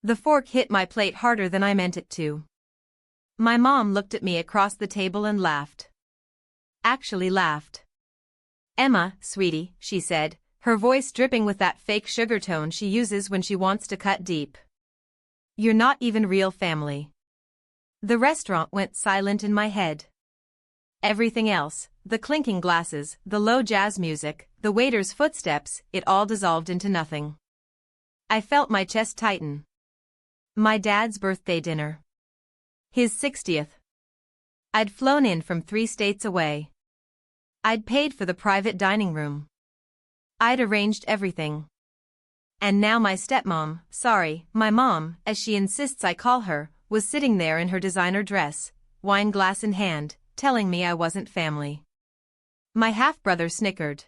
The fork hit my plate harder than I meant it to. My mom looked at me across the table and laughed. Actually laughed. "Emma, sweetie," she said, her voice dripping with that fake sugar tone she uses when she wants to cut deep. "You're not even real family." The restaurant went silent in my head. Everything else, the clinking glasses, the low jazz music, the waiter's footsteps, it all dissolved into nothing. I felt my chest tighten. My dad's birthday dinner. His 60th. I'd flown in from 3 states away. I'd paid for the private dining room. I'd arranged everything. And now my stepmom, my mom, as she insists I call her, was sitting there in her designer dress, wine glass in hand, telling me I wasn't family. My half-brother snickered.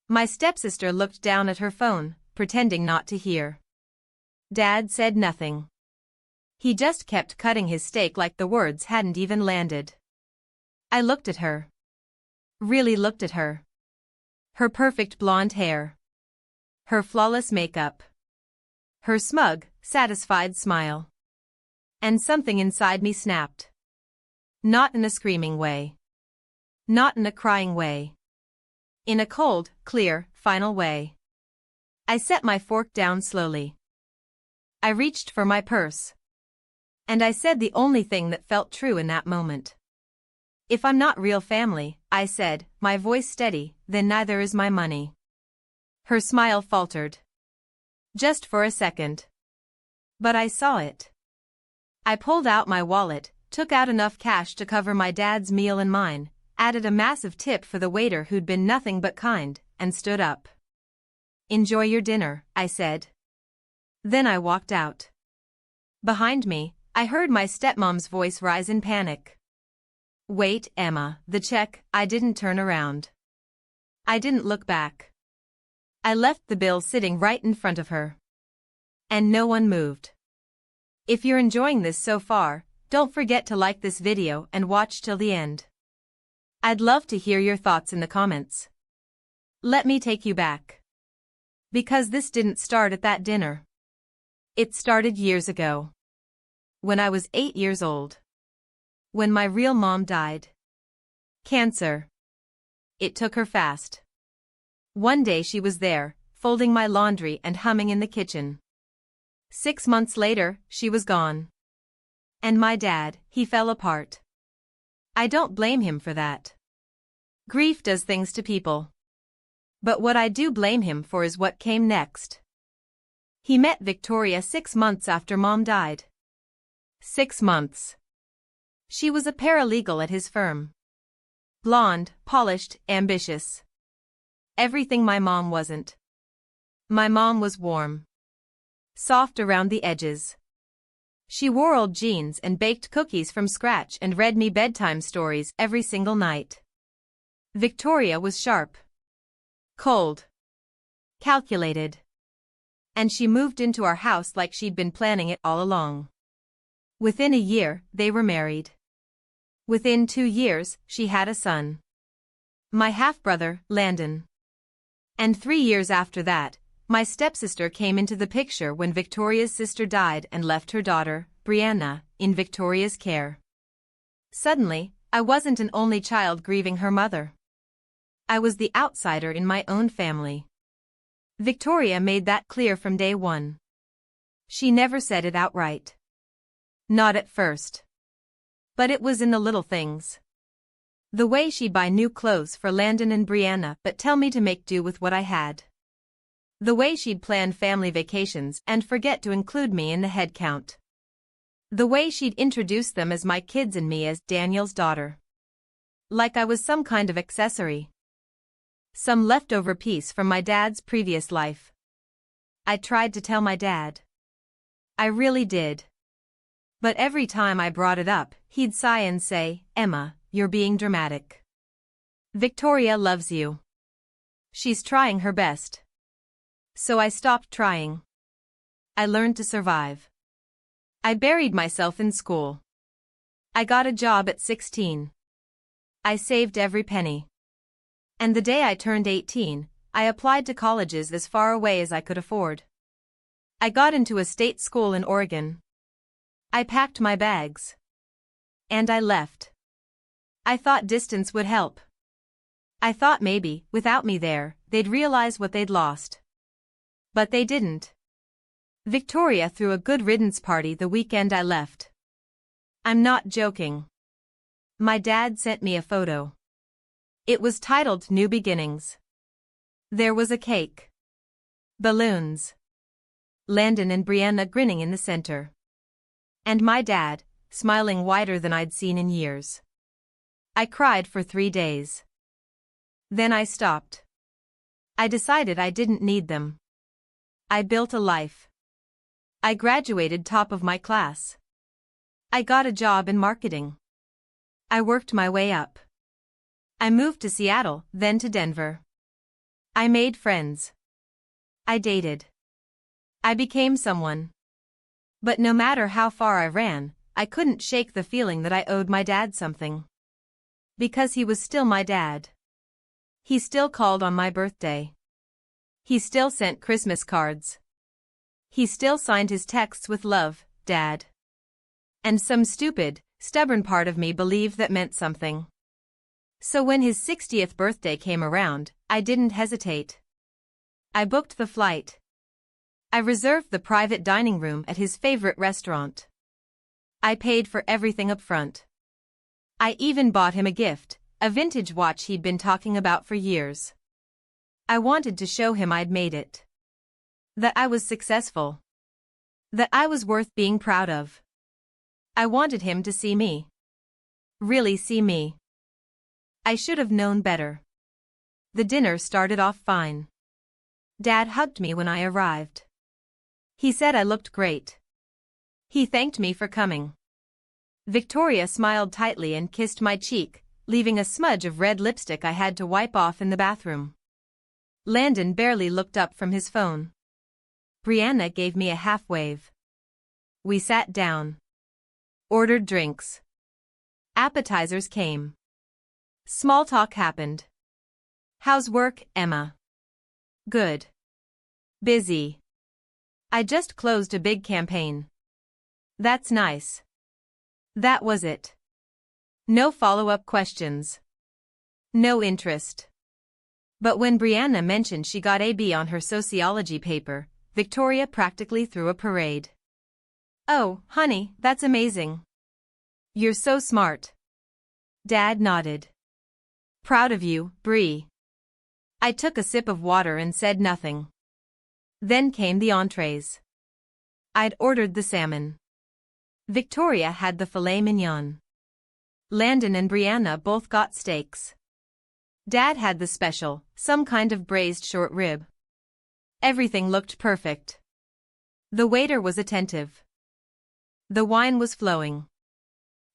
My stepsister looked down at her phone, pretending not to hear. Dad said nothing. He just kept cutting his steak like the words hadn't even landed. I looked at her. Really looked at her. Her perfect blonde hair. Her flawless makeup. Her smug, satisfied smile. And something inside me snapped. Not in a screaming way. Not in a crying way. In a cold, clear, final way. I set my fork down slowly. I reached for my purse. And I said the only thing that felt true in that moment. "If I'm not real family," I said, my voice steady, "then neither is my money." Her smile faltered. Just for a second. But I saw it. I pulled out my wallet, took out enough cash to cover my dad's meal and mine, added a massive tip for the waiter who'd been nothing but kind, and stood up. "Enjoy your dinner," I said. Then I walked out. Behind me, I heard my stepmom's voice rise in panic. "Wait, Emma, the check." I didn't turn around. I didn't look back. I left the bill sitting right in front of her. And no one moved. If you're enjoying this so far, don't forget to like this video and watch till the end. I'd love to hear your thoughts in the comments. Let me take you back. Because this didn't start at that dinner. It started years ago. When I was 8 years old. When my real mom died. Cancer. It took her fast. One day she was there, folding my laundry and humming in the kitchen. 6 months later, she was gone. And my dad, he fell apart. I don't blame him for that. Grief does things to people. But what I do blame him for is what came next. He met Victoria 6 months after Mom died. 6 months. She was a paralegal at his firm. Blonde, polished, ambitious. Everything my mom wasn't. My mom was warm. Soft around the edges. She wore old jeans and baked cookies from scratch and read me bedtime stories every single night. Victoria was sharp. Cold. Calculated. And she moved into our house like she'd been planning it all along. Within a year, they were married. Within 2 years, she had a son. My half-brother, Landon. And 3 years after that, my stepsister came into the picture when Victoria's sister died and left her daughter, Brianna, in Victoria's care. Suddenly, I wasn't an only child grieving her mother. I was the outsider in my own family. Victoria made that clear from day one. She never said it outright. Not at first. But it was in the little things. The way she'd buy new clothes for Landon and Brianna but tell me to make do with what I had. The way she'd plan family vacations and forget to include me in the head count. The way she'd introduce them as my kids and me as Daniel's daughter. Like I was some kind of accessory. Some leftover piece from my dad's previous life. I tried to tell my dad. I really did. But every time I brought it up, he'd sigh and say, "Emma, you're being dramatic. Victoria loves you. She's trying her best." So I stopped trying. I learned to survive. I buried myself in school. I got a job at 16. I saved every penny. And the day I turned 18, I applied to colleges as far away as I could afford. I got into a state school in Oregon. I packed my bags. And I left. I thought distance would help. I thought maybe, without me there, they'd realize what they'd lost. But they didn't. Victoria threw a good riddance party the weekend I left. I'm not joking. My dad sent me a photo. It was titled New Beginnings. There was a cake. Balloons. Landon and Brianna grinning in the center. And my dad, smiling wider than I'd seen in years. I cried for 3 days. Then I stopped. I decided I didn't need them. I built a life. I graduated top of my class. I got a job in marketing. I worked my way up. I moved to Seattle, then to Denver. I made friends. I dated. I became someone. But no matter how far I ran, I couldn't shake the feeling that I owed my dad something. Because he was still my dad. He still called on my birthday. He still sent Christmas cards. He still signed his texts with love, Dad. And some stupid, stubborn part of me believed that meant something. So when his 60th birthday came around, I didn't hesitate. I booked the flight. I reserved the private dining room at his favorite restaurant. I paid for everything up front. I even bought him a gift, a vintage watch he'd been talking about for years. I wanted to show him I'd made it. That I was successful. That I was worth being proud of. I wanted him to see me. Really see me. I should have known better. The dinner started off fine. Dad hugged me when I arrived. He said I looked great. He thanked me for coming. Victoria smiled tightly and kissed my cheek, leaving a smudge of red lipstick I had to wipe off in the bathroom. Landon barely looked up from his phone. Brianna gave me a half wave. We sat down. Ordered drinks. Appetizers came. Small talk happened. How's work, Emma? Good. Busy. I just closed a big campaign. That's nice. That was it. No follow-up questions. No interest. But when Brianna mentioned she got a B on her sociology paper, Victoria practically threw a parade. Oh, honey, that's amazing. You're so smart. Dad nodded. Proud of you, Bri. I took a sip of water and said nothing. Then came the entrees. I'd ordered the salmon. Victoria had the filet mignon. Landon and Brianna both got steaks. Dad had the special, some kind of braised short rib. Everything looked perfect. The waiter was attentive. The wine was flowing.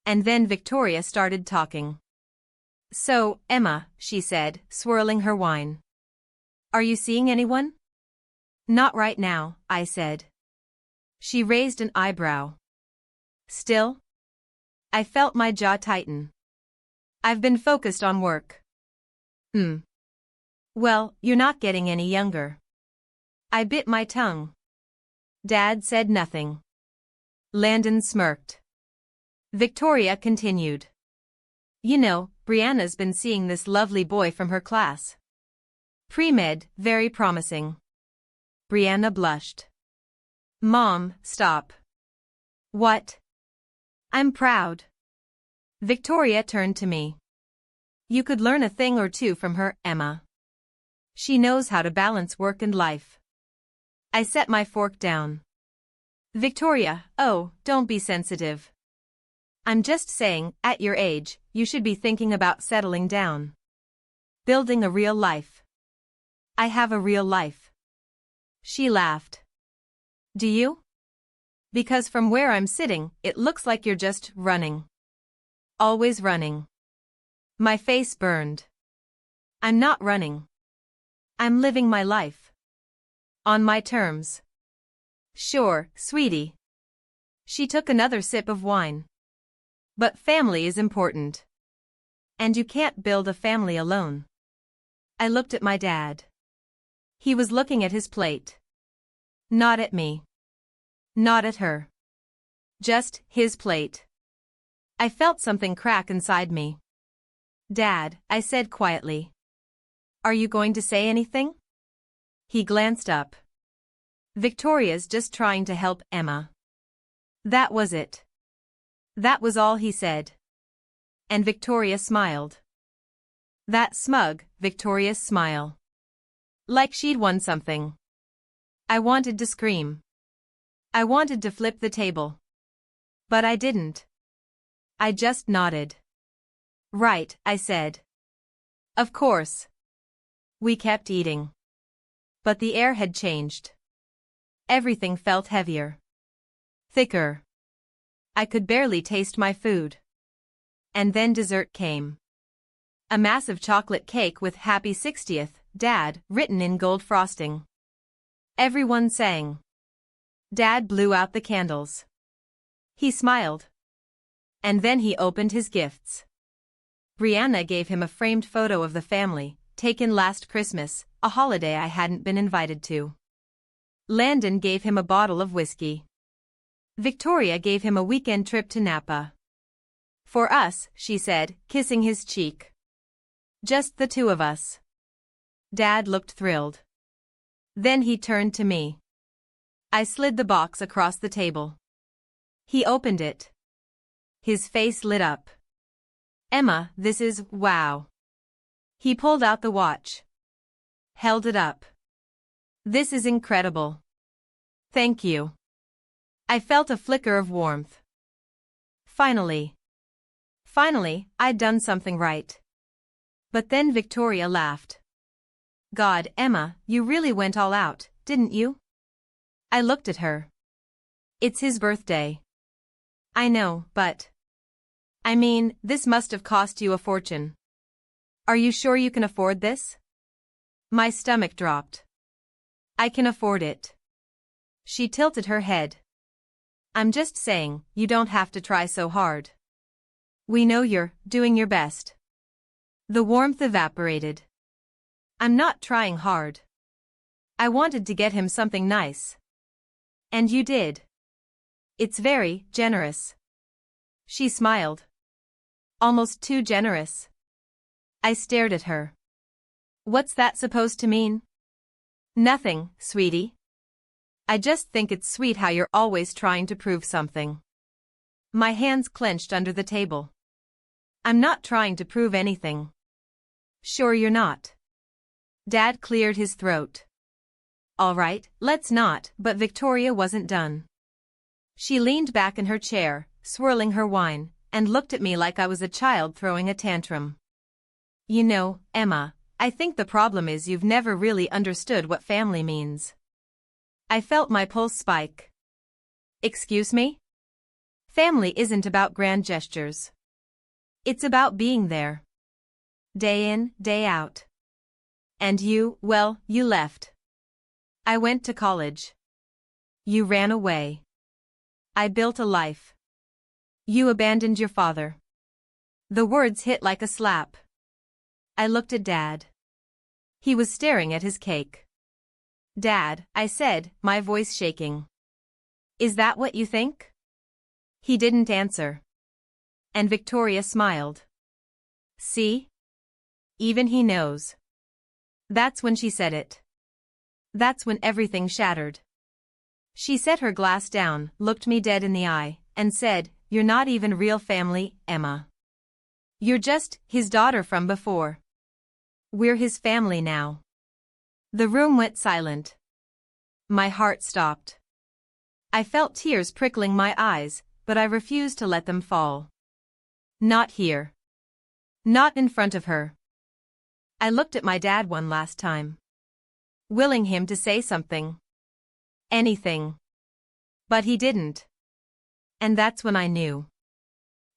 And then Victoria started talking. So, Emma, she said, swirling her wine. Are you seeing anyone? Not right now, I said. She raised an eyebrow. Still? I felt my jaw tighten. I've been focused on work. Well, you're not getting any younger. I bit my tongue. Dad said nothing. Landon smirked. Victoria continued. You know, Brianna's been seeing this lovely boy from her class. Pre-med, very promising. Brianna blushed. Mom, stop. What? I'm proud. Victoria turned to me. You could learn a thing or two from her, Emma. She knows how to balance work and life. I set my fork down. Victoria, oh, don't be sensitive. I'm just saying, at your age, you should be thinking about settling down. Building a real life. I have a real life. She laughed. Do you? Because from where I'm sitting, it looks like you're just running. Always running. My face burned. I'm not running. I'm living my life. On my terms. Sure, sweetie. She took another sip of wine. But family is important. And you can't build a family alone. I looked at my dad. He was looking at his plate. Not at me. Not at her. Just his plate. I felt something crack inside me. Dad, I said quietly. Are you going to say anything? He glanced up. Victoria's just trying to help Emma. That was it. That was all he said. And Victoria smiled. That smug, Victoria's smile. Like she'd won something. I wanted to scream. I wanted to flip the table. But I didn't. I just nodded. Right, I said. Of course. We kept eating. But the air had changed. Everything felt heavier. Thicker. I could barely taste my food. And then dessert came. A massive chocolate cake with Happy 60th, Dad, written in gold frosting. Everyone sang. Dad blew out the candles. He smiled. And then he opened his gifts. Brianna gave him a framed photo of the family, taken last Christmas, a holiday I hadn't been invited to. Landon gave him a bottle of whiskey. Victoria gave him a weekend trip to Napa. For us, she said, kissing his cheek. Just the two of us. Dad looked thrilled. Then he turned to me. I slid the box across the table. He opened it. His face lit up. Emma, this is, wow. He pulled out the watch. Held it up. This is incredible. Thank you. I felt a flicker of warmth. Finally. Finally, I'd done something right. But then Victoria laughed. God, Emma, you really went all out, didn't you? I looked at her. It's his birthday. I know, but... I mean, this must have cost you a fortune. Are you sure you can afford this? My stomach dropped. I can afford it. She tilted her head. I'm just saying, you don't have to try so hard. We know you're doing your best. The warmth evaporated. I'm not trying hard. I wanted to get him something nice. And you did. It's very generous. She smiled. Almost too generous. I stared at her. What's that supposed to mean? Nothing, sweetie. I just think it's sweet how you're always trying to prove something. My hands clenched under the table. I'm not trying to prove anything. Sure you're not. Dad cleared his throat. All right, let's not, but Victoria wasn't done. She leaned back in her chair, swirling her wine, and looked at me like I was a child throwing a tantrum. You know, Emma, I think the problem is you've never really understood what family means. I felt my pulse spike. Excuse me? Family isn't about grand gestures. It's about being there. Day in, day out. And you, well, you left. I went to college. You ran away. I built a life. You abandoned your father. The words hit like a slap. I looked at Dad. He was staring at his cake. Dad, I said, my voice shaking. Is that what you think? He didn't answer. And Victoria smiled. See? Even he knows. That's when she said it. That's when everything shattered. She set her glass down, looked me dead in the eye, and said, You're not even real family, Emma. You're just his daughter from before. We're his family now. The room went silent. My heart stopped. I felt tears prickling my eyes, but I refused to let them fall. Not here. Not in front of her. I looked at my dad one last time. Willing him to say something. Anything. But he didn't. And that's when I knew.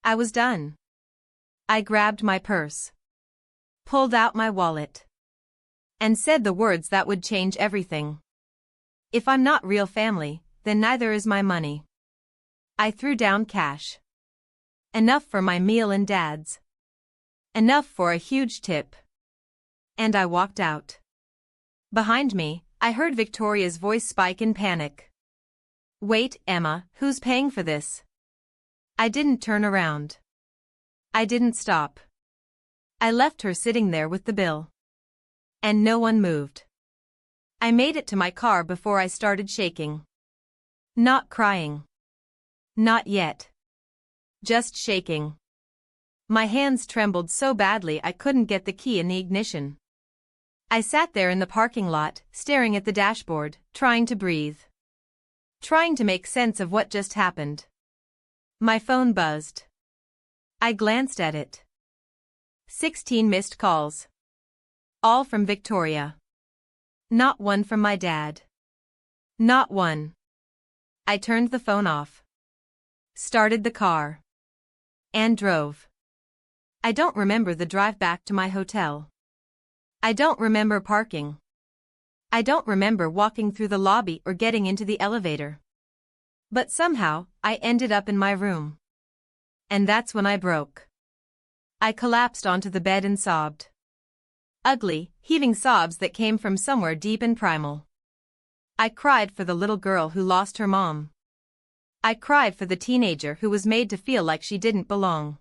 I was done. I grabbed my purse. Pulled out my wallet. And said the words that would change everything. If I'm not real family, then neither is my money. I threw down cash. Enough for my meal and Dad's. Enough for a huge tip. And I walked out. Behind me, I heard Victoria's voice spike in panic. Wait, Emma, who's paying for this? I didn't turn around. I didn't stop. I left her sitting there with the bill. And no one moved. I made it to my car before I started shaking. Not crying. Not yet. Just shaking. My hands trembled so badly I couldn't get the key in the ignition. I sat there in the parking lot, staring at the dashboard, trying to breathe. Trying to make sense of what just happened. My phone buzzed. I glanced at it. 16 missed calls. All from Victoria. Not one from my dad. Not one. I turned the phone off. Started the car. And drove. I don't remember the drive back to my hotel. I don't remember parking. I don't remember walking through the lobby or getting into the elevator. But somehow, I ended up in my room. And that's when I broke. I collapsed onto the bed and sobbed. Ugly, heaving sobs that came from somewhere deep and primal. I cried for the little girl who lost her mom. I cried for the teenager who was made to feel like she didn't belong.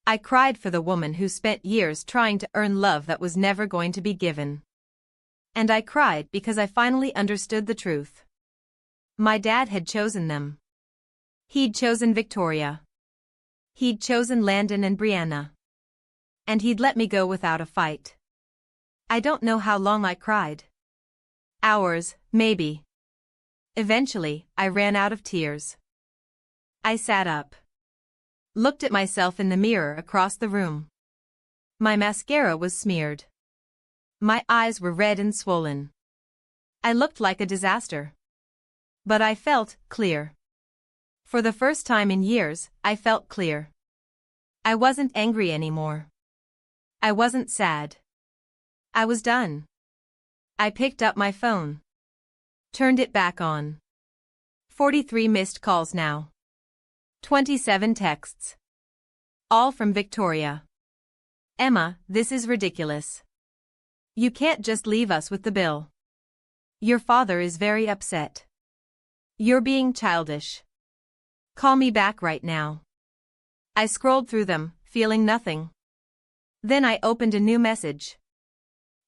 I cried for the woman who spent years trying to earn love that was never going to be given. And I cried because I finally understood the truth. My dad had chosen them. He'd chosen Victoria. He'd chosen Landon and Brianna. And he'd let me go without a fight. I don't know how long I cried. Hours, maybe. Eventually, I ran out of tears. I sat up. Looked at myself in the mirror across the room. My mascara was smeared. My eyes were red and swollen. I looked like a disaster. But I felt clear. For the first time in years, I felt clear. I wasn't angry anymore. I wasn't sad. I was done. I picked up my phone. Turned it back on. 43 missed calls now. 27 texts. All from Victoria. Emma, this is ridiculous. You can't just leave us with the bill. Your father is very upset. You're being childish. Call me back right now. I scrolled through them, feeling nothing. Then I opened a new message.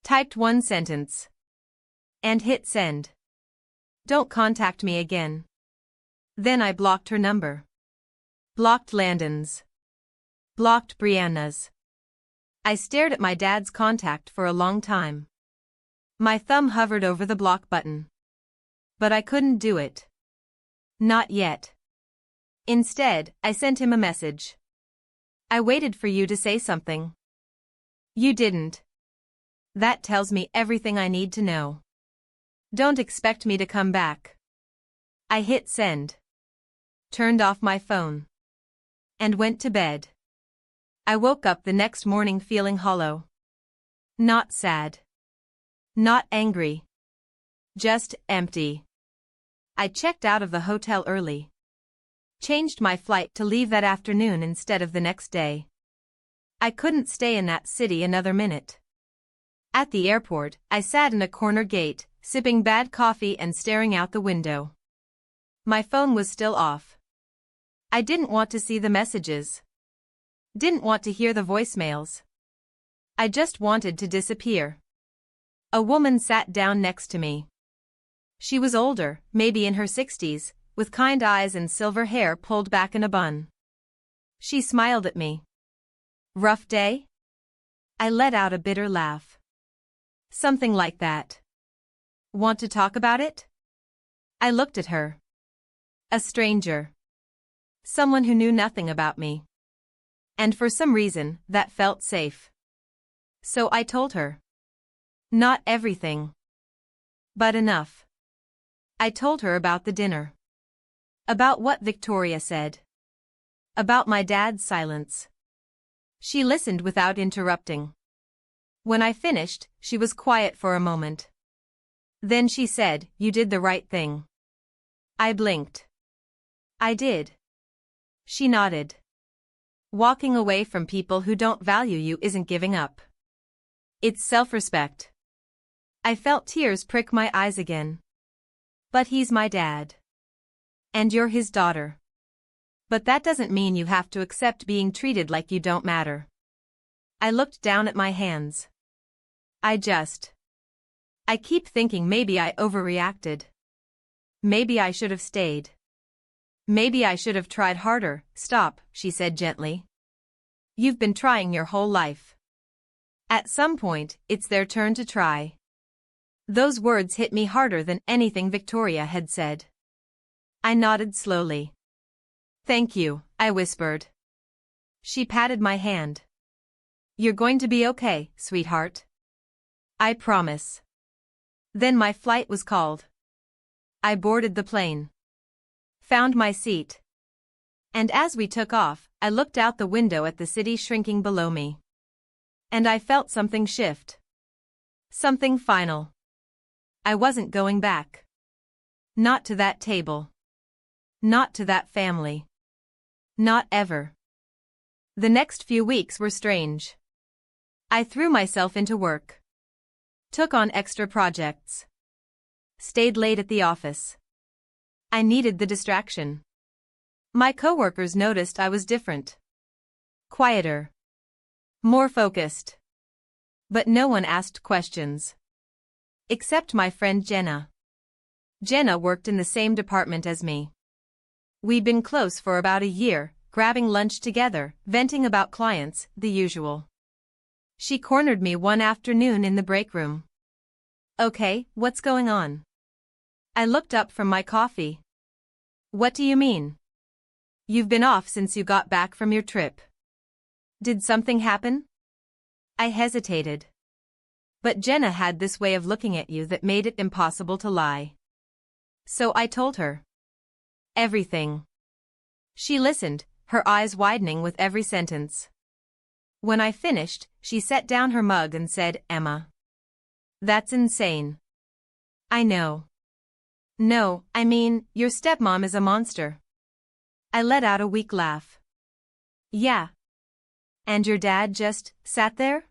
Typed one sentence. And hit send. Don't contact me again. Then I blocked her number. Blocked Landon's. Blocked Brianna's. I stared at my dad's contact for a long time. My thumb hovered over the block button. But I couldn't do it. Not yet. Instead, I sent him a message. I waited for you to say something. You didn't. That tells me everything I need to know. Don't expect me to come back. I hit send. Turned off my phone. And went to bed. I woke up the next morning feeling hollow. Not sad. Not angry. Just empty. I checked out of the hotel early. Changed my flight to leave that afternoon instead of the next day. I couldn't stay in that city another minute. At the airport, I sat in a corner gate, sipping bad coffee and staring out the window. My phone was still off. I didn't want to see the messages. Didn't want to hear the voicemails. I just wanted to disappear. A woman sat down next to me. She was older, maybe in her 60s, with kind eyes and silver hair pulled back in a bun. She smiled at me. Rough day? I let out a bitter laugh. Something like that. Want to talk about it? I looked at her. A stranger. Someone who knew nothing about me. And for some reason, that felt safe. So I told her. Not everything. But enough. I told her about the dinner. About what Victoria said. About my dad's silence. She listened without interrupting. When I finished, she was quiet for a moment. Then she said, "You did the right thing." I blinked. I did. She nodded. Walking away from people who don't value you isn't giving up. It's self-respect. I felt tears prick my eyes again. But he's my dad. And you're his daughter. But that doesn't mean you have to accept being treated like you don't matter. I looked down at my hands. I keep thinking maybe I overreacted. Maybe I should have stayed. Maybe I should have tried harder. Stop, she said gently. You've been trying your whole life. At some point, it's their turn to try. Those words hit me harder than anything Victoria had said. I nodded slowly. Thank you, I whispered. She patted my hand. You're going to be okay, sweetheart. I promise. Then my flight was called. I boarded the plane. Found my seat. And as we took off, I looked out the window at the city shrinking below me. And I felt something shift. Something final. I wasn't going back. Not to that table. Not to that family. Not ever. The next few weeks were strange. I threw myself into work. Took on extra projects. Stayed late at the office. I needed the distraction. My coworkers noticed I was different. Quieter. More focused. But no one asked questions. Except my friend Jenna. Jenna worked in the same department as me. We'd been close for about a year, grabbing lunch together, venting about clients, the usual. She cornered me one afternoon in the break room. Okay, what's going on? I looked up from my coffee. What do you mean? You've been off since you got back from your trip. Did something happen? I hesitated. But Jenna had this way of looking at you that made it impossible to lie. So I told her. Everything. She listened, her eyes widening with every sentence. When I finished, she set down her mug and said, Emma. That's insane. I know. No, I mean, your stepmom is a monster. I let out a weak laugh. Yeah. And your dad just sat there?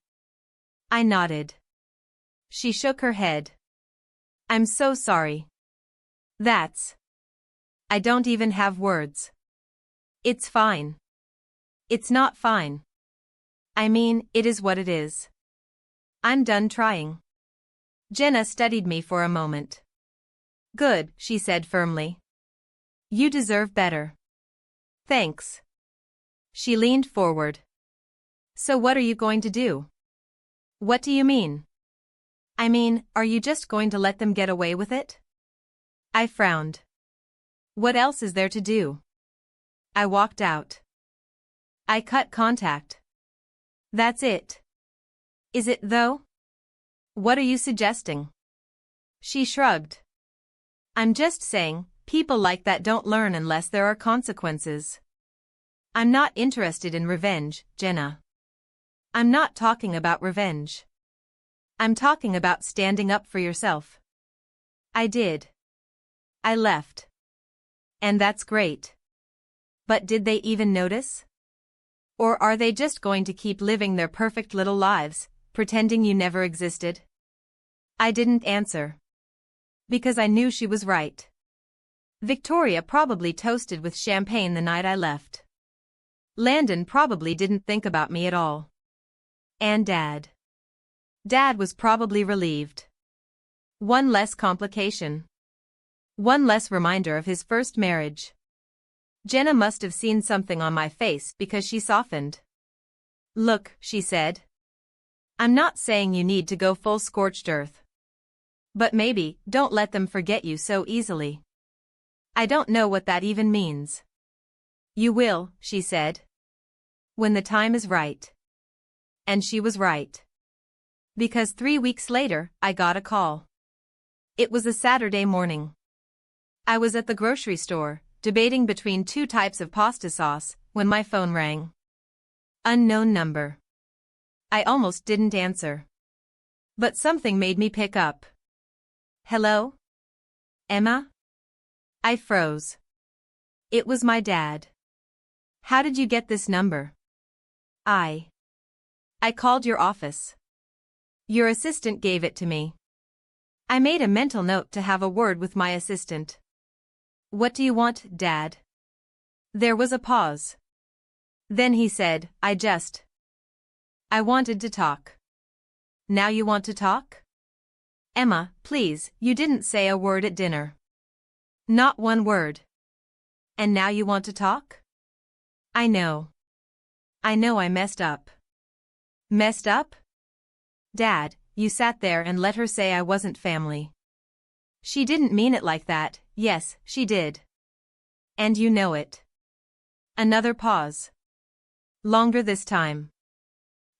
I nodded. She shook her head. I'm so sorry. I don't even have words. It's fine. It's not fine. I mean, it is what it is. I'm done trying. Jenna studied me for a moment. Good, she said firmly. You deserve better. Thanks. She leaned forward. So what are you going to do? What do you mean? I mean, are you just going to let them get away with it? I frowned. What else is there to do? I walked out. I cut contact. That's it. Is it though? What are you suggesting? She shrugged. I'm just saying, people like that don't learn unless there are consequences. I'm not interested in revenge, Jenna. I'm not talking about revenge. I'm talking about standing up for yourself. I did. I left. And that's great. But did they even notice? Or are they just going to keep living their perfect little lives, pretending you never existed? I didn't answer. Because I knew she was right. Victoria probably toasted with champagne the night I left. Landon probably didn't think about me at all. And Dad. Dad was probably relieved. One less complication. One less reminder of his first marriage. Jenna must have seen something on my face because she softened. Look, she said. I'm not saying you need to go full scorched earth. But maybe, don't let them forget you so easily. I don't know what that even means. You will, she said. When the time is right. And she was right. Because 3 weeks later, I got a call. It was a Saturday morning. I was at the grocery store, debating between 2 types of pasta sauce, when my phone rang. Unknown number. I almost didn't answer. But something made me pick up. Hello? Emma? I froze. It was my dad. How did you get this number? I called your office. Your assistant gave it to me. I made a mental note to have a word with my assistant. What do you want, Dad? There was a pause. Then he said, I wanted to talk. Now you want to talk? Emma, please, you didn't say a word at dinner. Not one word. And now you want to talk? I know. I know I messed up. Messed up? Dad, you sat there and let her say I wasn't family. She didn't mean it like that. Yes, she did. And you know it. Another pause. Longer this time.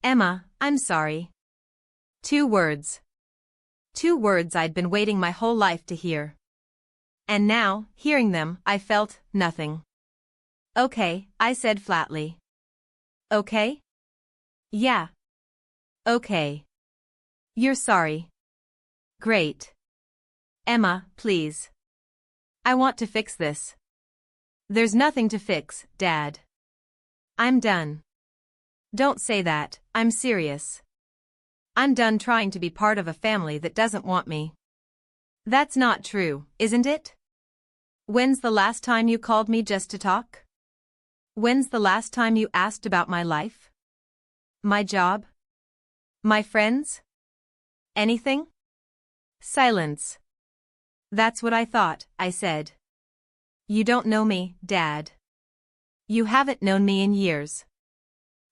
Emma, I'm sorry. 2 words. 2 words I'd been waiting my whole life to hear. And now, hearing them, I felt nothing. Okay, I said flatly. Okay? Yeah. Okay. You're sorry. Great. Emma, please. I want to fix this. There's nothing to fix, Dad. I'm done. Don't say that, I'm serious. I'm done trying to be part of a family that doesn't want me. That's not true, isn't it? When's the last time you called me just to talk? When's the last time you asked about my life? My job? My friends? Anything? Silence. That's what I thought, I said. You don't know me, Dad. You haven't known me in years.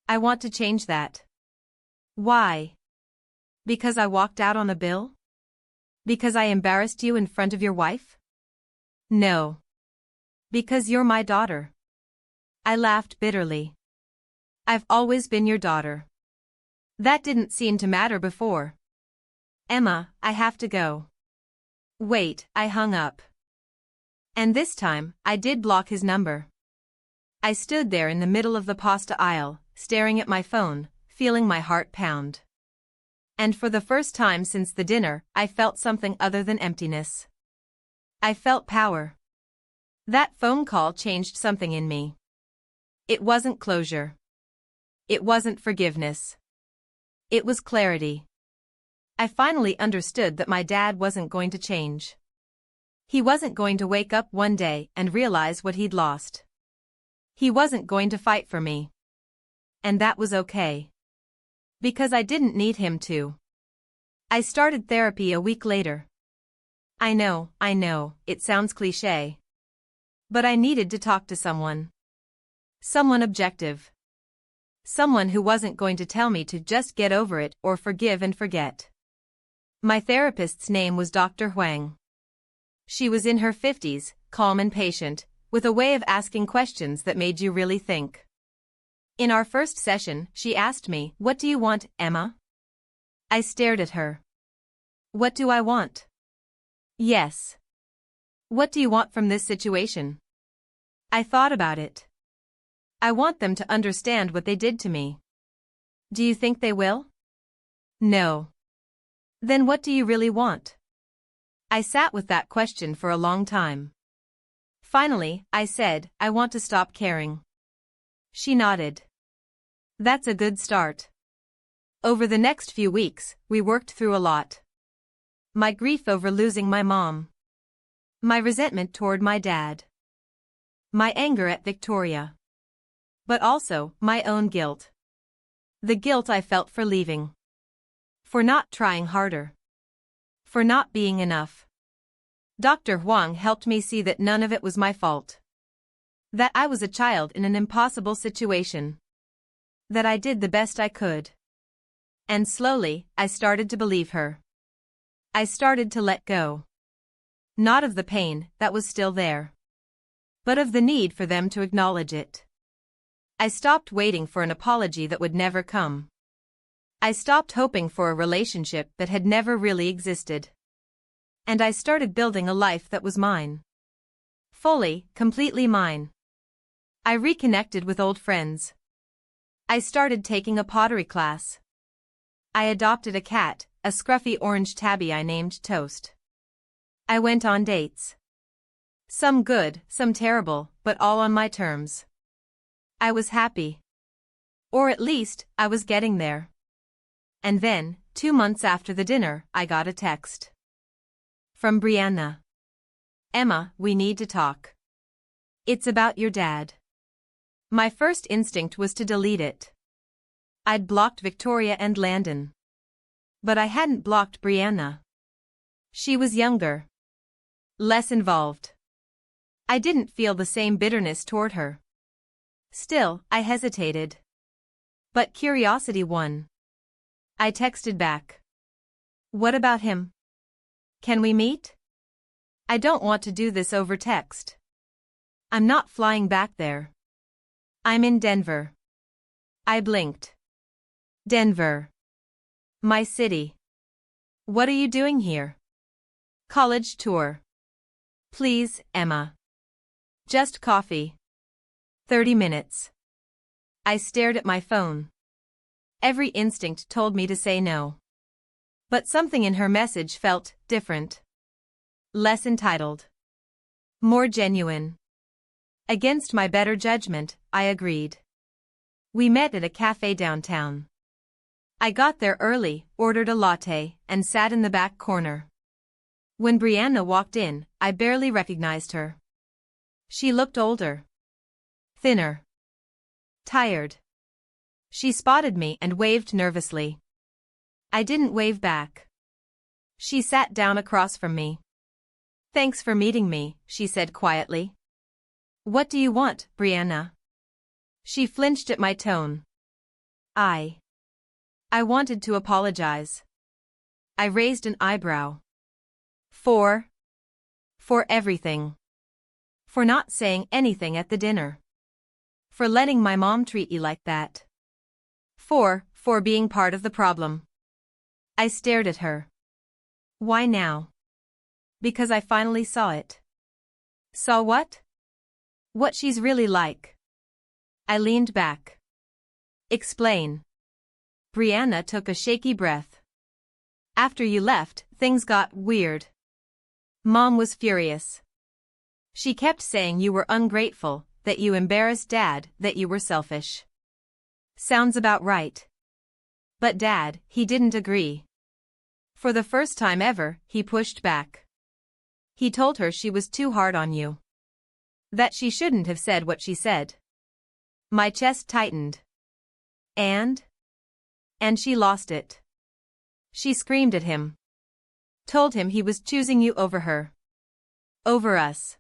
I want to change that. Why? Because I walked out on a bill? Because I embarrassed you in front of your wife? No. Because you're my daughter. I laughed bitterly. I've always been your daughter. That didn't seem to matter before. Emma, I have to go. Wait, I hung up. And this time, I did block his number. I stood there in the middle of the pasta aisle, staring at my phone, feeling my heart pound. And for the first time since the dinner, I felt something other than emptiness. I felt power. That phone call changed something in me. It wasn't closure. It wasn't forgiveness. It was clarity. I finally understood that my dad wasn't going to change. He wasn't going to wake up one day and realize what he'd lost. He wasn't going to fight for me. And that was okay. Because I didn't need him to. I started therapy a week later. I know, it sounds cliché. But I needed to talk to someone. Someone objective. Someone who wasn't going to tell me to just get over it or forgive and forget. My therapist's name was Dr. Huang. She was in her 50s, calm and patient, with a way of asking questions that made you really think. In our first session, she asked me, "What do you want, Emma?" I stared at her. What do I want? Yes. What do you want from this situation? I thought about it. I want them to understand what they did to me. Do you think they will? No. Then what do you really want? I sat with that question for a long time. Finally, I said, I want to stop caring. She nodded. That's a good start. Over the next few weeks, we worked through a lot. My grief over losing my mom. My resentment toward my dad. My anger at Victoria. But also, my own guilt. The guilt I felt for leaving. For not trying harder. For not being enough. Dr. Huang helped me see that none of it was my fault. That I was a child in an impossible situation. That I did the best I could. And slowly, I started to believe her. I started to let go. Not of the pain that was still there. But of the need for them to acknowledge it. I stopped waiting for an apology that would never come. I stopped hoping for a relationship that had never really existed. And I started building a life that was mine. Fully, completely mine. I reconnected with old friends. I started taking a pottery class. I adopted a cat, a scruffy orange tabby I named Toast. I went on dates. Some good, some terrible, but all on my terms. I was happy. Or at least, I was getting there. And then, 2 months after the dinner, I got a text. From Brianna. Emma, we need to talk. It's about your dad. My first instinct was to delete it. I'd blocked Victoria and Landon. But I hadn't blocked Brianna. She was younger. Less involved. I didn't feel the same bitterness toward her. Still, I hesitated. But curiosity won. I texted back. What about him? Can we meet? I don't want to do this over text. I'm not flying back there. I'm in Denver. I blinked. Denver. My city. What are you doing here? College tour. Please, Emma. Just coffee. 30 minutes. I stared at my phone. Every instinct told me to say no. But something in her message felt different. Less entitled. More genuine. Against my better judgment, I agreed. We met at a cafe downtown. I got there early, ordered a latte, and sat in the back corner. When Brianna walked in, I barely recognized her. She looked older. Thinner. Tired. She spotted me and waved nervously. I didn't wave back. She sat down across from me. Thanks for meeting me, she said quietly. What do you want, Brianna? She flinched at my tone. I wanted to apologize. I raised an eyebrow. For everything. For not saying anything at the dinner. For letting my mom treat you like that. For being part of the problem. I stared at her. Why now? Because I finally saw it. Saw what? What she's really like. I leaned back. Explain. Brianna took a shaky breath. After you left, things got weird. Mom was furious. She kept saying you were ungrateful, that you embarrassed Dad, that you were selfish. Sounds about right. But Dad, he didn't agree. For the first time ever, he pushed back. He told her she was too hard on you. That she shouldn't have said what she said. My chest tightened. And she lost it. She screamed at him. Told him he was choosing you over her. Over us.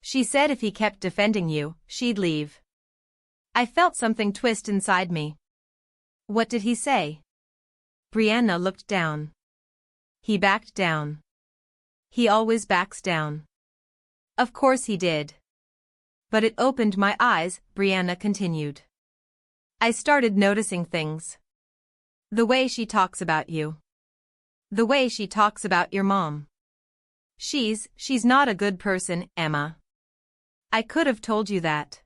She said if he kept defending you, she'd leave. I felt something twist inside me. What did he say? Brianna looked down. He backed down. He always backs down. Of course he did. But it opened my eyes, Brianna continued. I started noticing things. The way she talks about you. The way she talks about your mom. She's not a good person, Emma. I could have told you that.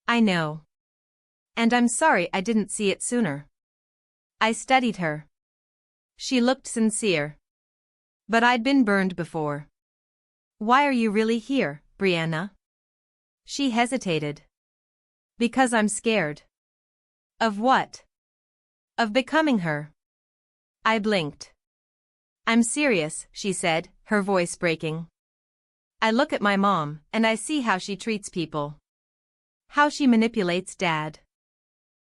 I know. And I'm sorry I didn't see it sooner. I studied her. She looked sincere. But I'd been burned before. Why are you really here, Brianna? She hesitated. Because I'm scared. Of what? Of becoming her. I blinked. I'm serious, she said, her voice breaking. I look at my mom, and I see how she treats people. How she manipulates Dad.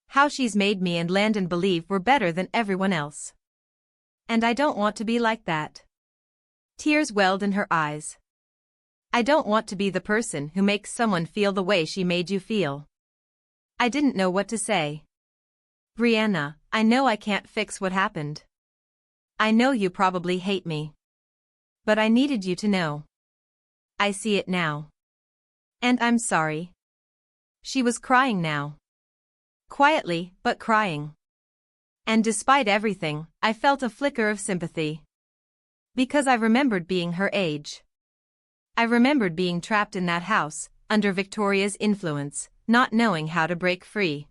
How she's made me and Landon believe we're better than everyone else. And I don't want to be like that. Tears welled in her eyes. I don't want to be the person who makes someone feel the way she made you feel. I didn't know what to say. Brianna, I know I can't fix what happened. I know you probably hate me. But I needed you to know. I see it now. And I'm sorry. She was crying now. Quietly, but crying. And despite everything, I felt a flicker of sympathy. Because I remembered being her age. I remembered being trapped in that house, under Victoria's influence, not knowing how to break free.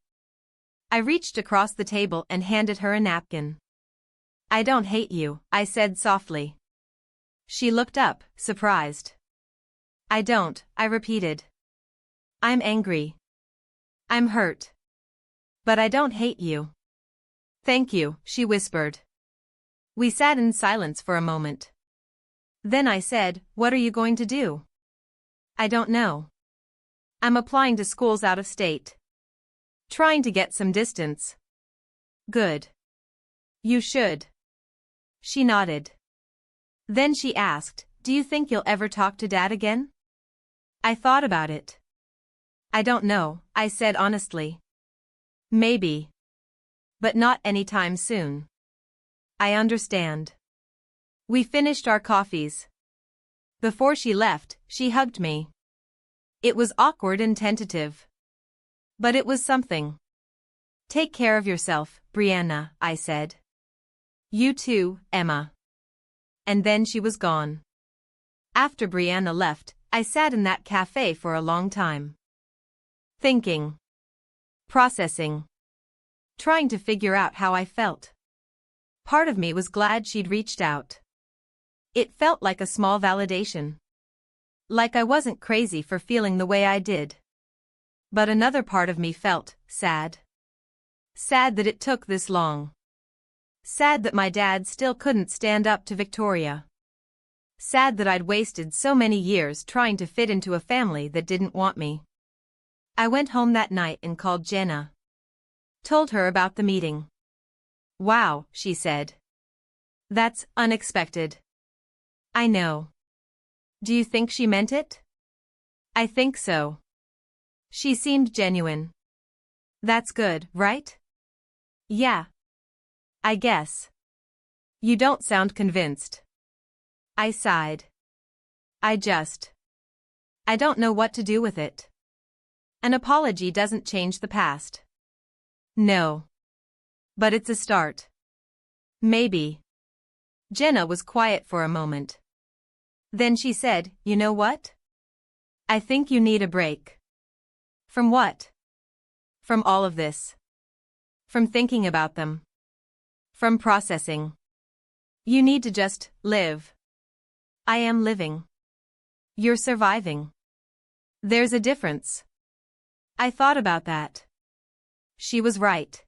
I reached across the table and handed her a napkin. I don't hate you, I said softly. She looked up, surprised. I don't, I repeated. I'm angry. I'm hurt. But I don't hate you. Thank you, she whispered. We sat in silence for a moment. Then I said, what are you going to do? I don't know. I'm applying to schools out of state. Trying to get some distance. Good. You should. She nodded. Then she asked, do you think you'll ever talk to Dad again? I thought about it. I don't know, I said honestly. Maybe. But not anytime soon. I understand. We finished our coffees. Before she left, she hugged me. It was awkward and tentative. But it was something. Take care of yourself, Brianna, I said. You too, Emma. And then she was gone. After Brianna left, I sat in that cafe for a long time. Thinking. Processing. Trying to figure out how I felt. Part of me was glad she'd reached out. It felt like a small validation. Like I wasn't crazy for feeling the way I did. But another part of me felt sad. Sad that it took this long. Sad that my dad still couldn't stand up to Victoria. Sad that I'd wasted so many years trying to fit into a family that didn't want me. I went home that night and called Jenna. Told her about the meeting. Wow, she said. That's unexpected. I know. Do you think she meant it? I think so. She seemed genuine. That's good, right? Yeah. I guess. You don't sound convinced. I sighed. I don't know what to do with it. An apology doesn't change the past. No. But it's a start. Maybe. Jenna was quiet for a moment. Then she said, you know what? I think you need a break. From what? From all of this. From thinking about them. From processing. You need to just live. I am living. You're surviving. There's a difference. I thought about that. She was right.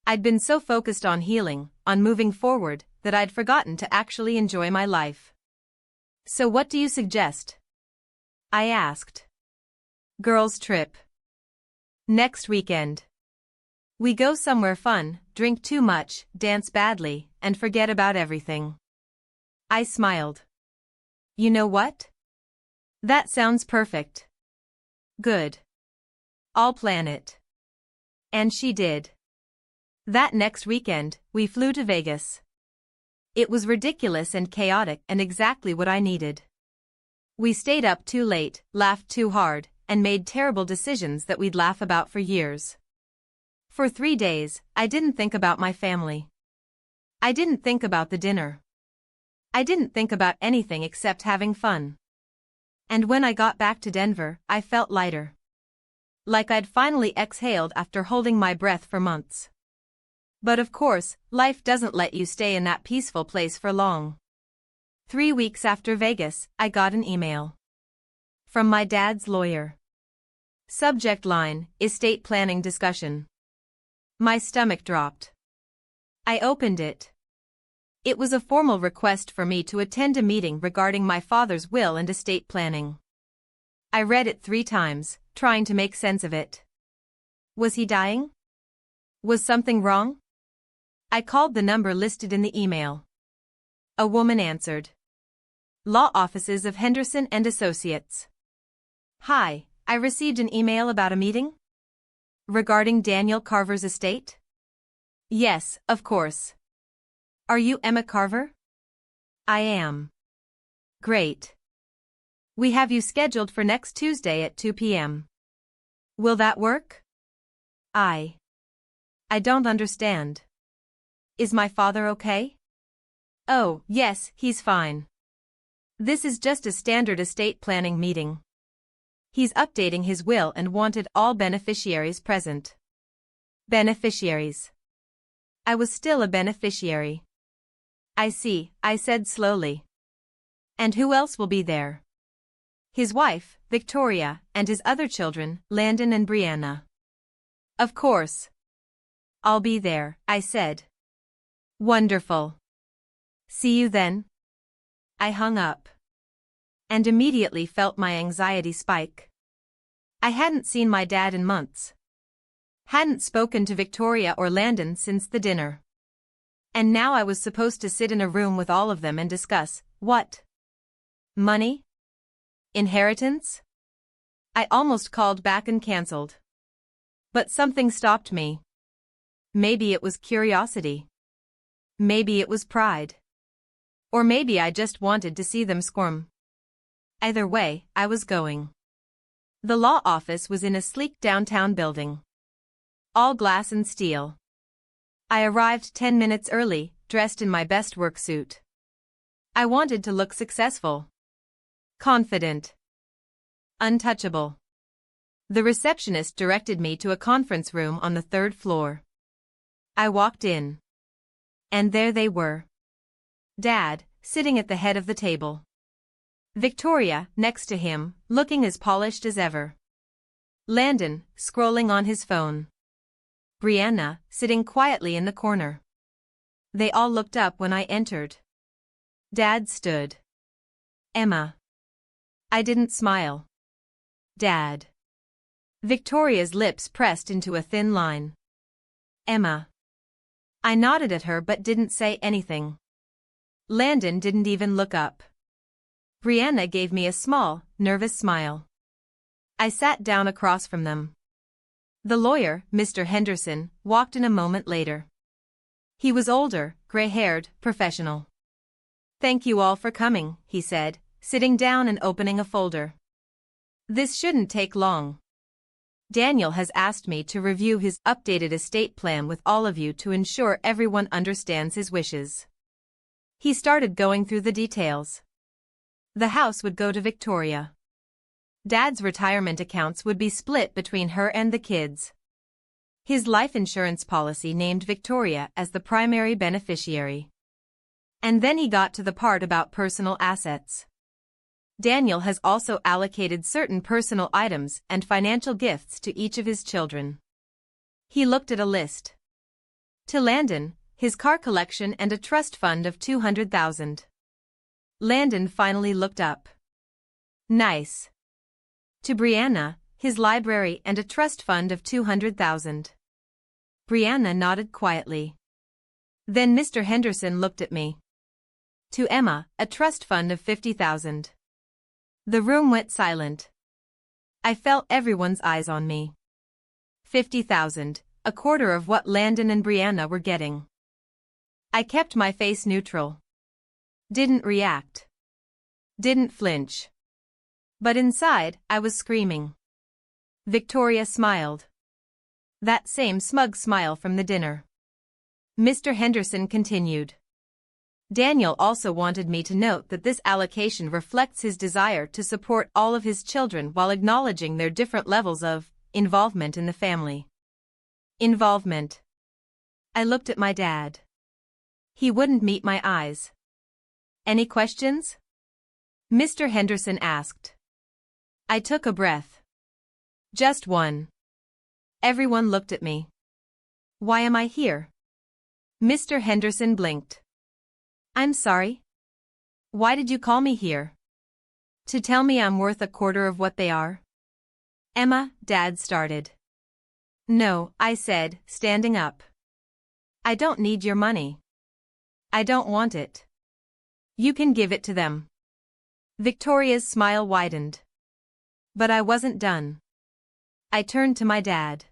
I'd been so focused on healing, on moving forward, that I'd forgotten to actually enjoy my life. So what do you suggest? I asked. Girls' trip. Next weekend. We go somewhere fun, drink too much, dance badly, and forget about everything. I smiled. You know what? That sounds perfect. Good. I'll plan it. And she did. That next weekend, we flew to Vegas. It was ridiculous and chaotic and exactly what I needed. We stayed up too late, laughed too hard, and made terrible decisions that we'd laugh about for years. For 3 days, I didn't think about my family. I didn't think about the dinner. I didn't think about anything except having fun. And when I got back to Denver, I felt lighter. Like I'd finally exhaled after holding my breath for months. But of course, life doesn't let you stay in that peaceful place for long. 3 weeks after Vegas, I got an email. From my dad's lawyer. Subject line, estate planning discussion. My stomach dropped. I opened it. It was a formal request for me to attend a meeting regarding my father's will and estate planning. I read it 3 times, trying to make sense of it. Was he dying? Was something wrong? I called the number listed in the email. A woman answered. Law offices of Henderson and Associates. Hi, I received an email about a meeting? Regarding Daniel Carver's estate? Yes, of course. Are you Emma Carver? I am. Great. We have you scheduled for next Tuesday at 2 p.m. Will that work? I don't understand. Is my father okay? Oh, yes, he's fine. This is just a standard estate planning meeting. He's updating his will and wanted all beneficiaries present. Beneficiaries. I was still a beneficiary. I see, I said slowly. And who else will be there? His wife, Victoria, and his other children, Landon and Brianna. Of course. I'll be there, I said. Wonderful. See you then. I hung up. And immediately felt my anxiety spike. I hadn't seen my dad in months. Hadn't spoken to Victoria or Landon since the dinner. And now I was supposed to sit in a room with all of them and discuss, what? Money? Inheritance? I almost called back and cancelled. But something stopped me. Maybe it was curiosity. Maybe it was pride. Or maybe I just wanted to see them squirm. Either way, I was going. The law office was in a sleek downtown building. All glass and steel. I arrived 10 minutes early, dressed in my best work suit. I wanted to look successful. Confident. Untouchable. The receptionist directed me to a conference room on the 3rd floor. I walked in. And there they were. Dad, sitting at the head of the table. Victoria, next to him, looking as polished as ever. Landon, scrolling on his phone. Brianna, sitting quietly in the corner. They all looked up when I entered. Dad stood. Emma. I didn't smile. Dad. Victoria's lips pressed into a thin line. Emma. I nodded at her but didn't say anything. Landon didn't even look up. Brianna gave me a small, nervous smile. I sat down across from them. The lawyer, Mr. Henderson, walked in a moment later. He was older, gray-haired, professional. Thank you all for coming, he said, sitting down and opening a folder. This shouldn't take long. Daniel has asked me to review his updated estate plan with all of you to ensure everyone understands his wishes. He started going through the details. The house would go to Victoria. Dad's retirement accounts would be split between her and the kids. His life insurance policy named Victoria as the primary beneficiary. And then he got to the part about personal assets. Daniel has also allocated certain personal items and financial gifts to each of his children. He looked at a list. To Landon, his car collection and a trust fund of $200,000. Landon finally looked up. Nice. To Brianna, his library and a trust fund of $200,000. Brianna nodded quietly. Then Mr. Henderson looked at me. To Emma, a trust fund of $50,000. The room went silent. I felt everyone's eyes on me. $50,000, a quarter of what Landon and Brianna were getting. I kept my face neutral. Didn't react. Didn't flinch. But inside, I was screaming. Victoria smiled. That same smug smile from the dinner. Mr. Henderson continued. Daniel also wanted me to note that this allocation reflects his desire to support all of his children while acknowledging their different levels of involvement in the family. Involvement. I looked at my dad. He wouldn't meet my eyes. Any questions? Mr. Henderson asked. I took a breath. Just one. Everyone looked at me. Why am I here? Mr. Henderson blinked. I'm sorry? Why did you call me here? To tell me I'm worth a quarter of what they are? Emma, Dad started. No, I said, standing up. I don't need your money. I don't want it. You can give it to them. Victoria's smile widened. But I wasn't done. I turned to my dad.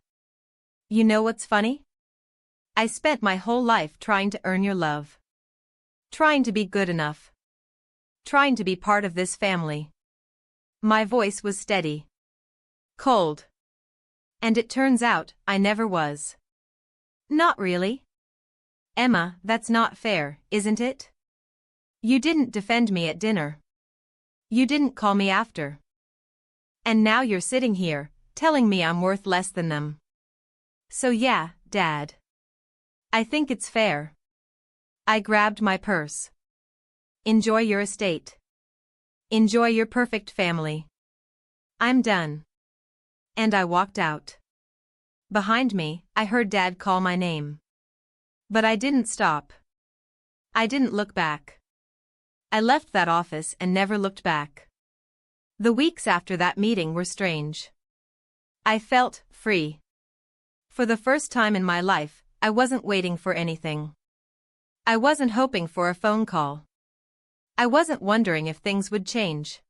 You know what's funny? I spent my whole life trying to earn your love. Trying to be good enough. Trying to be part of this family. My voice was steady. Cold. And it turns out, I never was. Not really. Emma, that's not fair, isn't it? You didn't defend me at dinner. You didn't call me after. And now you're sitting here, telling me I'm worth less than them. So yeah, Dad. I think it's fair. I grabbed my purse. Enjoy your estate. Enjoy your perfect family. I'm done. And I walked out. Behind me, I heard Dad call my name. But I didn't stop. I didn't look back. I left that office and never looked back. The weeks after that meeting were strange. I felt free. For the first time in my life, I wasn't waiting for anything. I wasn't hoping for a phone call. I wasn't wondering if things would change.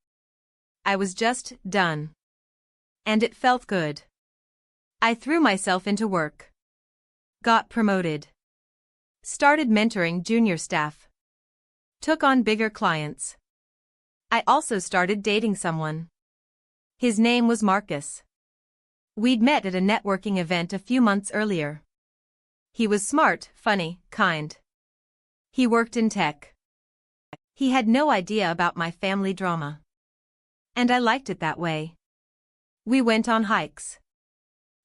I was just done. And it felt good. I threw myself into work. Got promoted. Started mentoring junior staff. Took on bigger clients. I also started dating someone. His name was Marcus. We'd met at a networking event a few months earlier. He was smart, funny, kind. He worked in tech. He had no idea about my family drama. And I liked it that way. We went on hikes.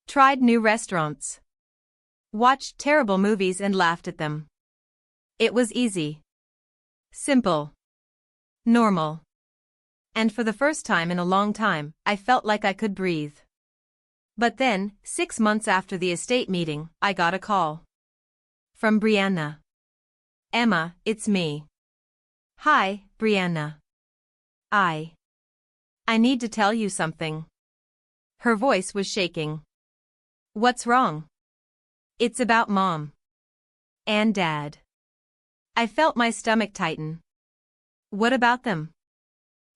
Tried new restaurants. Watched terrible movies and laughed at them. It was easy. Simple. Normal. And for the first time in a long time, I felt like I could breathe. But then, 6 months after the estate meeting, I got a call. From Brianna. Emma, it's me. Hi, Brianna. I need to tell you something. Her voice was shaking. What's wrong? It's about Mom. And Dad. I felt my stomach tighten. What about them?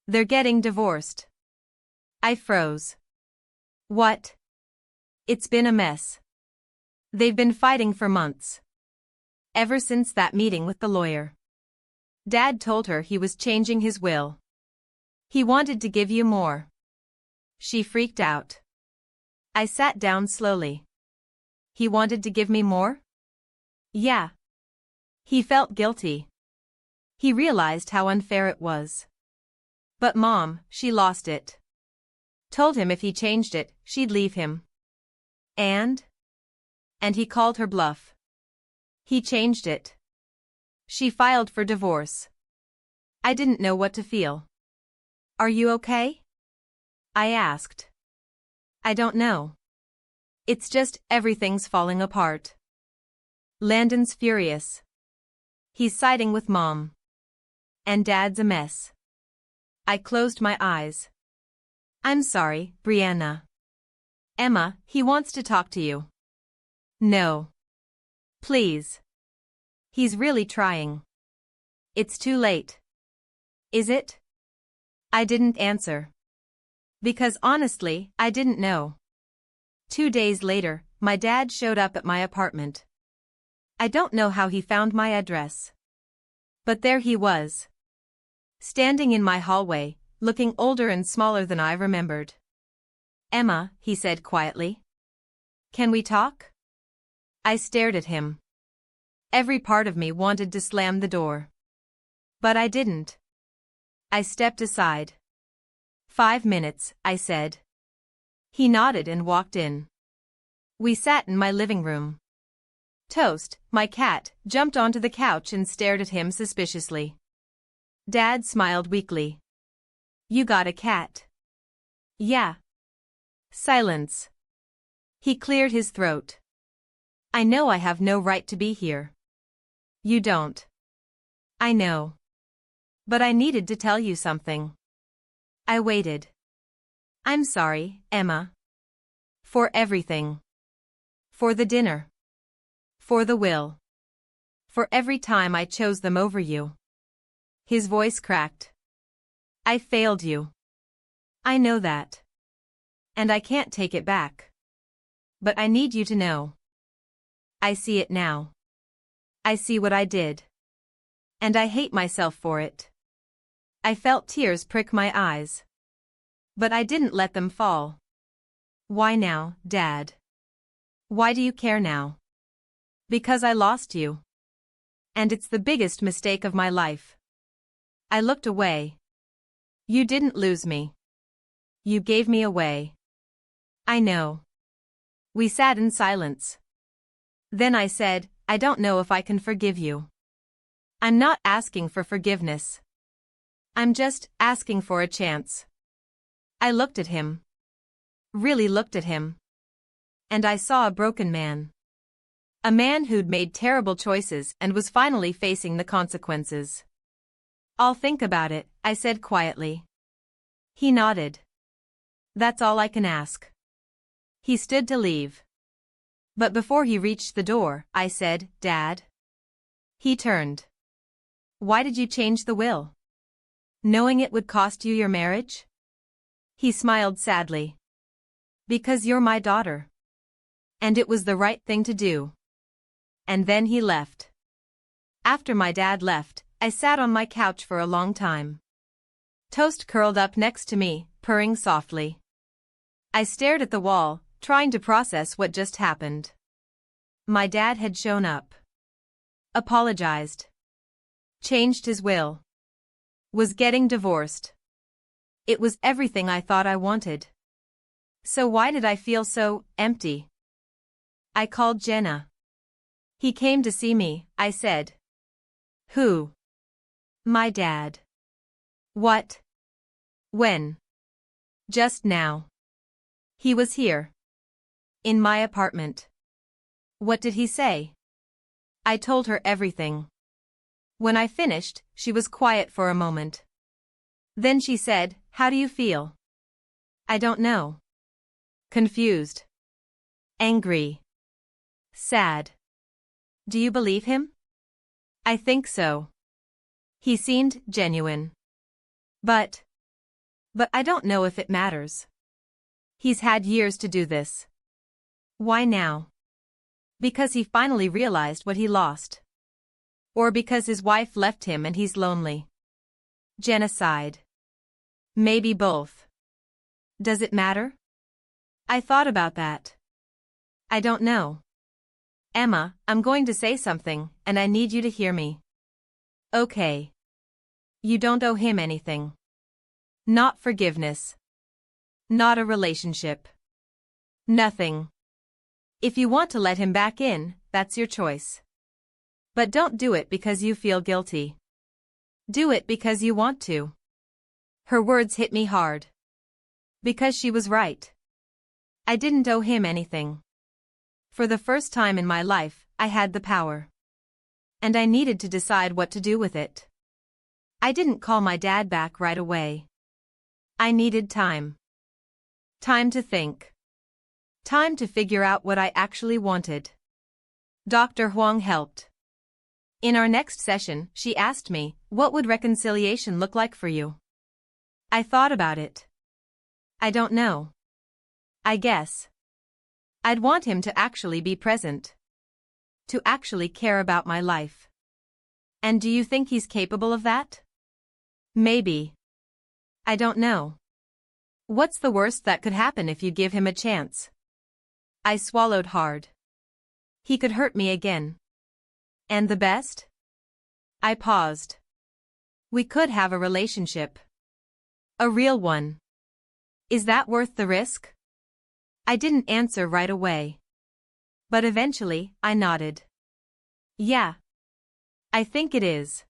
They're getting divorced. I froze. What? It's been a mess. They've been fighting for months. Ever since that meeting with the lawyer. Dad told her he was changing his will. He wanted to give you more. She freaked out. I sat down slowly. He wanted to give me more? Yeah. He felt guilty. He realized how unfair it was. But Mom, she lost it. Told him if he changed it, she'd leave him. And he called her bluff. He changed it. She filed for divorce. I didn't know what to feel. Are you okay? I asked. I don't know. It's just everything's falling apart. Landon's furious. He's siding with Mom. And Dad's a mess. I closed my eyes. I'm sorry, Brianna. Emma, he wants to talk to you. No. Please. He's really trying. It's too late. Is it? I didn't answer. Because honestly, I didn't know. 2 days later, my dad showed up at my apartment. I don't know how he found my address. But there he was. Standing in my hallway, looking older and smaller than I remembered. Emma, he said quietly. Can we talk? I stared at him. Every part of me wanted to slam the door. But I didn't. I stepped aside. 5 minutes, I said. He nodded and walked in. We sat in my living room. Toast, my cat, jumped onto the couch and stared at him suspiciously. Dad smiled weakly. You got a cat? Yeah. Silence. He cleared his throat. I know I have no right to be here. You don't. I know. But I needed to tell you something. I waited. I'm sorry, Emma. For everything. For the dinner. For the will. For every time I chose them over you. His voice cracked. I failed you. I know that. And I can't take it back. But I need you to know. I see it now. I see what I did. And I hate myself for it. I felt tears prick my eyes. But I didn't let them fall. Why now, Dad? Why do you care now? Because I lost you. And it's the biggest mistake of my life. I looked away. You didn't lose me. You gave me away. I know. We sat in silence. Then I said, I don't know if I can forgive you. I'm not asking for forgiveness. I'm just asking for a chance. I looked at him. Really looked at him. And I saw a broken man. A man who'd made terrible choices and was finally facing the consequences. I'll think about it, I said quietly. He nodded. That's all I can ask. He stood to leave. But before he reached the door, I said, Dad. He turned. Why did you change the will? Knowing it would cost you your marriage? He smiled sadly. Because you're my daughter. And it was the right thing to do. And then he left. After my dad left, I sat on my couch for a long time. Toast curled up next to me, purring softly. I stared at the wall, trying to process what just happened. My dad had shown up. Apologized. Changed his will. Was getting divorced. It was everything I thought I wanted. So why did I feel so empty? I called Jenna. He came to see me, I said. Who? My dad. What? When? Just now. He was here. In my apartment. What did he say? I told her everything. When I finished, she was quiet for a moment. Then she said, How do you feel? I don't know. Confused. Angry. Sad. Do you believe him? I think so. He seemed genuine. But I don't know if it matters. He's had years to do this. Why now? Because he finally realized what he lost. Or because his wife left him and he's lonely. Jenna sighed. Maybe both. Does it matter? I thought about that. I don't know. Emma, I'm going to say something, and I need you to hear me. Okay. You don't owe him anything. Not forgiveness. Not a relationship. Nothing. If you want to let him back in, that's your choice. But don't do it because you feel guilty. Do it because you want to. Her words hit me hard. Because she was right. I didn't owe him anything. For the first time in my life, I had the power. And I needed to decide what to do with it. I didn't call my dad back right away. I needed time. Time to think. Time to figure out what I actually wanted. Dr. Huang helped. In our next session, she asked me, what would reconciliation look like for you? I thought about it. I don't know. I guess I'd want him to actually be present. To actually care about my life. And do you think he's capable of that? Maybe. I don't know. What's the worst that could happen if you give him a chance? I swallowed hard. He could hurt me again. And the best? I paused. We could have a relationship. A real one. Is that worth the risk? I didn't answer right away. But eventually, I nodded. Yeah. I think it is.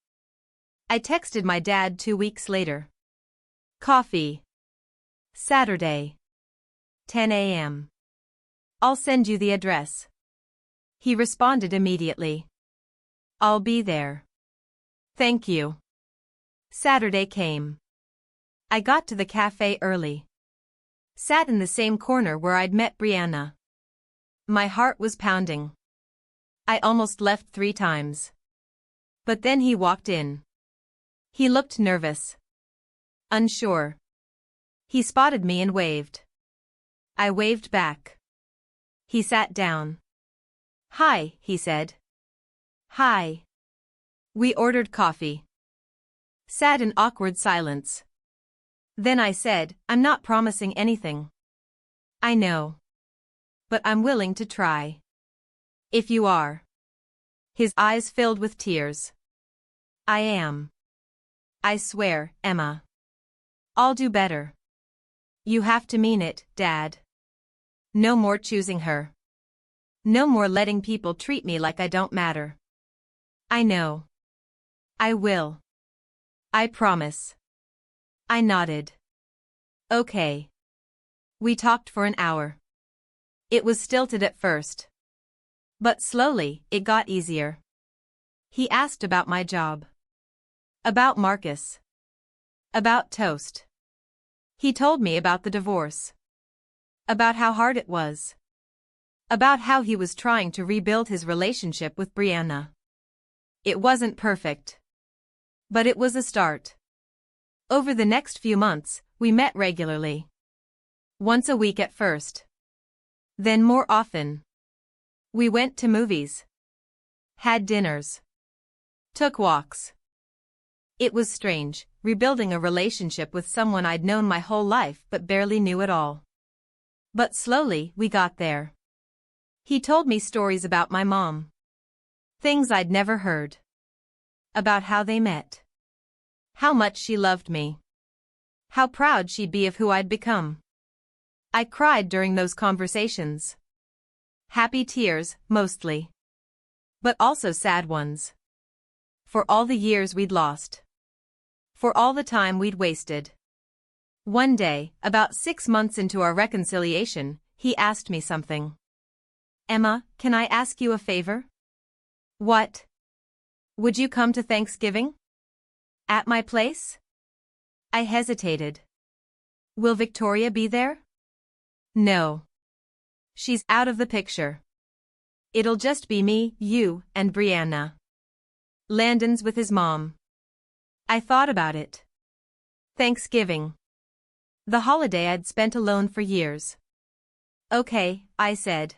I texted my dad 2 weeks later. Coffee. Saturday. 10 a.m. I'll send you the address. He responded immediately. I'll be there. Thank you. Saturday came. I got to the cafe early. Sat in the same corner where I'd met Brianna. My heart was pounding. I almost left 3 times. But then he walked in. He looked nervous. Unsure. He spotted me and waved. I waved back. He sat down. Hi, he said. Hi. We ordered coffee. Sat in awkward silence. Then I said, I'm not promising anything. I know. But I'm willing to try. If you are. His eyes filled with tears. I am. I swear, Emma. I'll do better. You have to mean it, Dad. No more choosing her. No more letting people treat me like I don't matter. I know. I will. I promise. I nodded. Okay. We talked for an hour. It was stilted at first. But slowly, it got easier. He asked about my job. About Marcus. About Toast. He told me about the divorce. About how hard it was. About how he was trying to rebuild his relationship with Brianna. It wasn't perfect. But it was a start. Over the next few months, we met regularly. Once a week at first. Then more often. We went to movies. Had dinners. Took walks. It was strange, rebuilding a relationship with someone I'd known my whole life but barely knew at all. But slowly, we got there. He told me stories about my mom. Things I'd never heard. About how they met. How much she loved me. How proud she'd be of who I'd become. I cried during those conversations. Happy tears, mostly. But also sad ones. For all the years we'd lost. For all the time we'd wasted. One day, about 6 months into our reconciliation, he asked me something. "Emma, can I ask you a favor?" "What?" "Would you come to Thanksgiving? At my place?" I hesitated. "Will Victoria be there?" "No. She's out of the picture. It'll just be me, you, and Brianna. Landon's with his mom." I thought about it. Thanksgiving. The holiday I'd spent alone for years. "Okay," I said.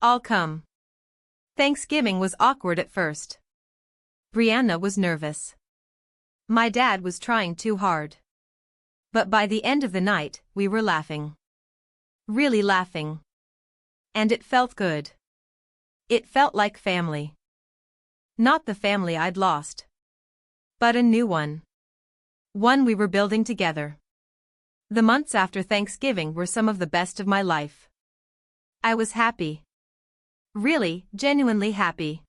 "I'll come." Thanksgiving was awkward at first. Brianna was nervous. My dad was trying too hard. But by the end of the night, we were laughing. Really laughing. And it felt good. It felt like family. Not the family I'd lost. But a new one. One we were building together. The months after Thanksgiving were some of the best of my life. I was happy. Really, genuinely happy.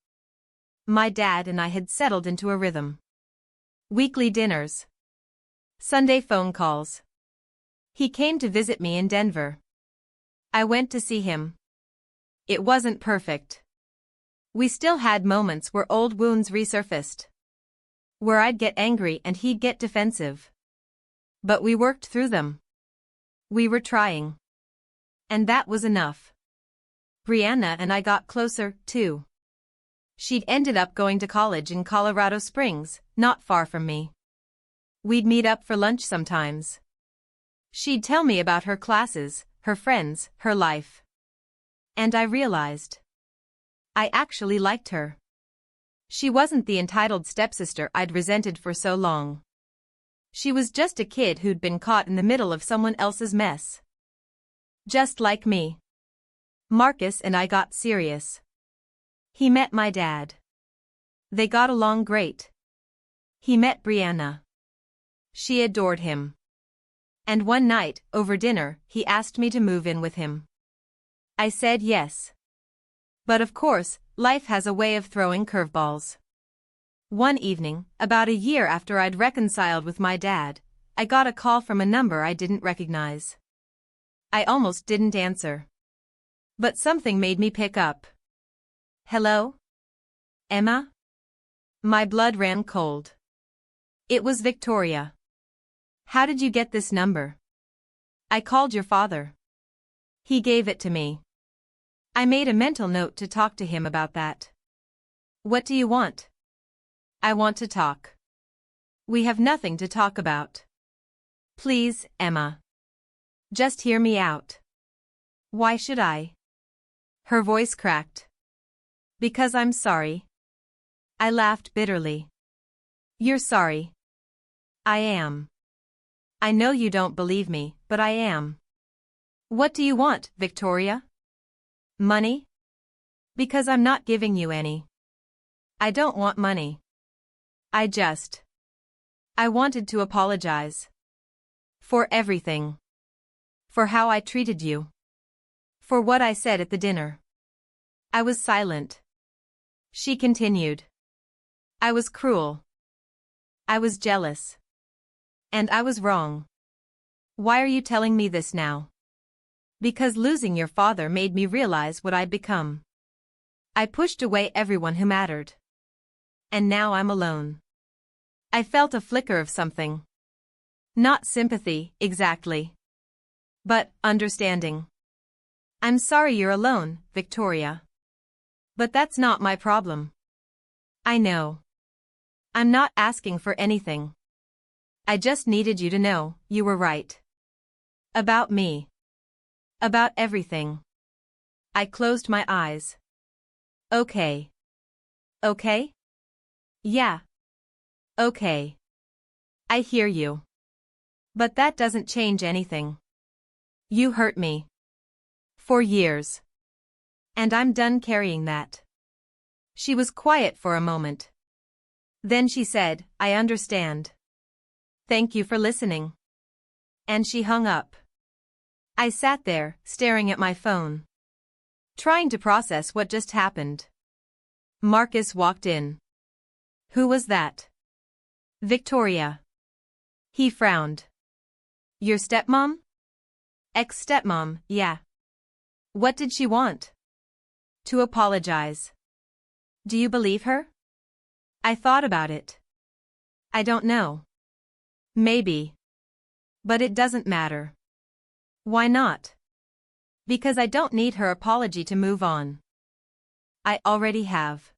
My dad and I had settled into a rhythm. Weekly dinners. Sunday phone calls. He came to visit me in Denver. I went to see him. It wasn't perfect. We still had moments where old wounds resurfaced. Where I'd get angry and he'd get defensive. But we worked through them. We were trying. And that was enough. Brianna and I got closer, too. She'd ended up going to college in Colorado Springs, not far from me. We'd meet up for lunch sometimes. She'd tell me about her classes, her friends, her life. And I realized. I actually liked her. She wasn't the entitled stepsister I'd resented for so long. She was just a kid who'd been caught in the middle of someone else's mess. Just like me. Marcus and I got serious. He met my dad. They got along great. He met Brianna. She adored him. And one night, over dinner, he asked me to move in with him. I said yes. But of course, life has a way of throwing curveballs. One evening, about a year after I'd reconciled with my dad, I got a call from a number I didn't recognize. I almost didn't answer. But something made me pick up. "Hello? Emma?" My blood ran cold. It was Victoria. "How did you get this number?" "I called your father. He gave it to me." I made a mental note to talk to him about that. "What do you want?" "I want to talk." "We have nothing to talk about." "Please, Emma. Just hear me out." "Why should I?" Her voice cracked. "Because I'm sorry." I laughed bitterly. "You're sorry." "I am. I know you don't believe me, but I am." "What do you want, Victoria?" "Money?" "Because I'm not giving you any." "I don't want money. I wanted to apologize. For everything. For how I treated you. For what I said at the dinner." I was silent. She continued. "I was cruel. I was jealous. And I was wrong. Why are you telling me this now?" "Because losing your father made me realize what I'd become. I pushed away everyone who mattered. And now I'm alone. I felt a flicker of something. Not sympathy, exactly. But understanding. I'm sorry you're alone, Victoria. But that's not my problem. I know. I'm not asking for anything. I just needed you to know you were right. About me. About everything. I closed my eyes. Okay. Okay? Yeah. Okay. I hear you. But that doesn't change anything. You hurt me. For years. And I'm done carrying that. She was quiet for a moment. Then she said, I understand. Thank you for listening. And she hung up. I sat there, staring at my phone. Trying to process what just happened. Marcus walked in. Who was that? Victoria. He frowned. Your stepmom? Ex-stepmom, yeah. What did she want? To apologize. Do you believe her? I thought about it. I don't know. Maybe. But it doesn't matter. Why not? Because I don't need her apology to move on. I already have.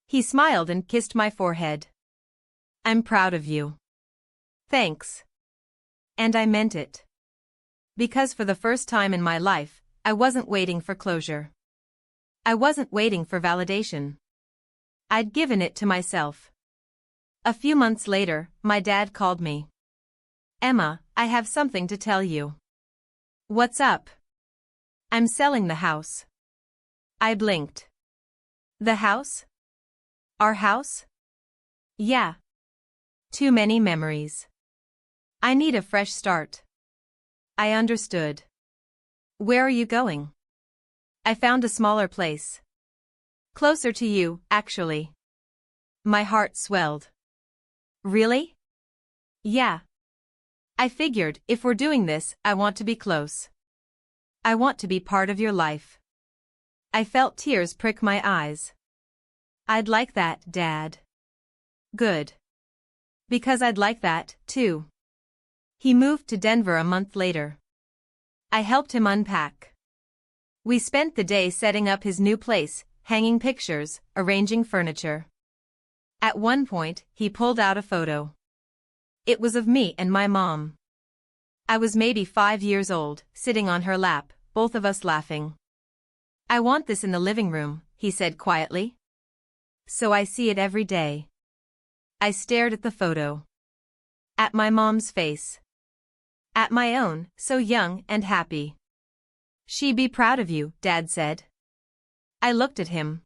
He smiled and kissed my forehead. I'm proud of you. Thanks. And I meant it. Because for the first time in my life, I wasn't waiting for closure. I wasn't waiting for validation. I'd given it to myself. A few months later, my dad called me. Emma, I have something to tell you. What's up? I'm selling the house. I blinked. The house? Our house? Yeah. Too many memories. I need a fresh start. I understood. Where are you going? I found a smaller place. Closer to you, actually. My heart swelled. Really? Yeah. I figured, if we're doing this, I want to be close. I want to be part of your life. I felt tears prick my eyes. I'd like that, Dad. Good. Because I'd like that, too. He moved to Denver a month later. I helped him unpack. We spent the day setting up his new place, hanging pictures, arranging furniture. At one point, he pulled out a photo. It was of me and my mom. I was maybe 5 years old, sitting on her lap, both of us laughing. I want this in the living room, he said quietly. So I see it every day. I stared at the photo. At my mom's face. At my own, so young and happy. She'd be proud of you, Dad said. I looked at him.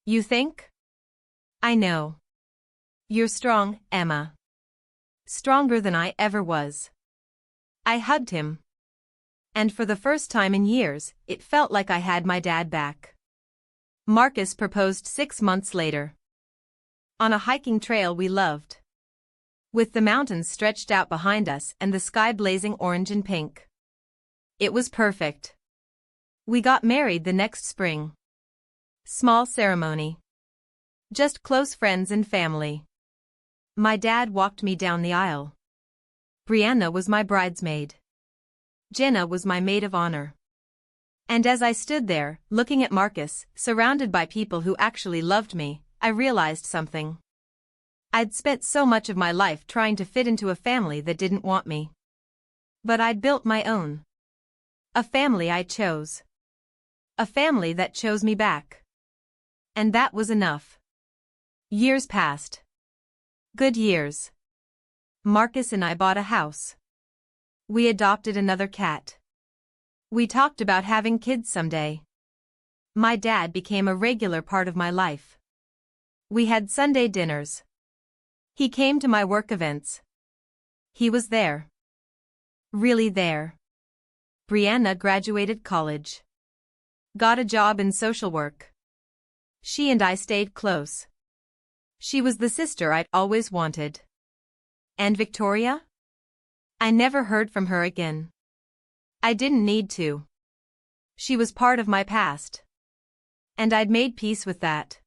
You think? I know. You're strong, Emma. Stronger than I ever was. I hugged him. And for the first time in years, it felt like I had my dad back. Marcus proposed 6 months later. On a hiking trail we loved. With the mountains stretched out behind us and the sky blazing orange and pink. It was perfect. We got married the next spring. Small ceremony. Just close friends and family. My dad walked me down the aisle. Brianna was my bridesmaid. Jenna was my maid of honor. And as I stood there, looking at Marcus, surrounded by people who actually loved me, I realized something. I'd spent so much of my life trying to fit into a family that didn't want me. But I'd built my own. A family I chose. A family that chose me back. And that was enough. Years passed. Good years. Marcus and I bought a house. We adopted another cat. We talked about having kids someday. My dad became a regular part of my life. We had Sunday dinners. He came to my work events. He was there. Really there. Brianna graduated college. Got a job in social work. She and I stayed close. She was the sister I'd always wanted. And Victoria? I never heard from her again. I didn't need to. She was part of my past. And I'd made peace with that.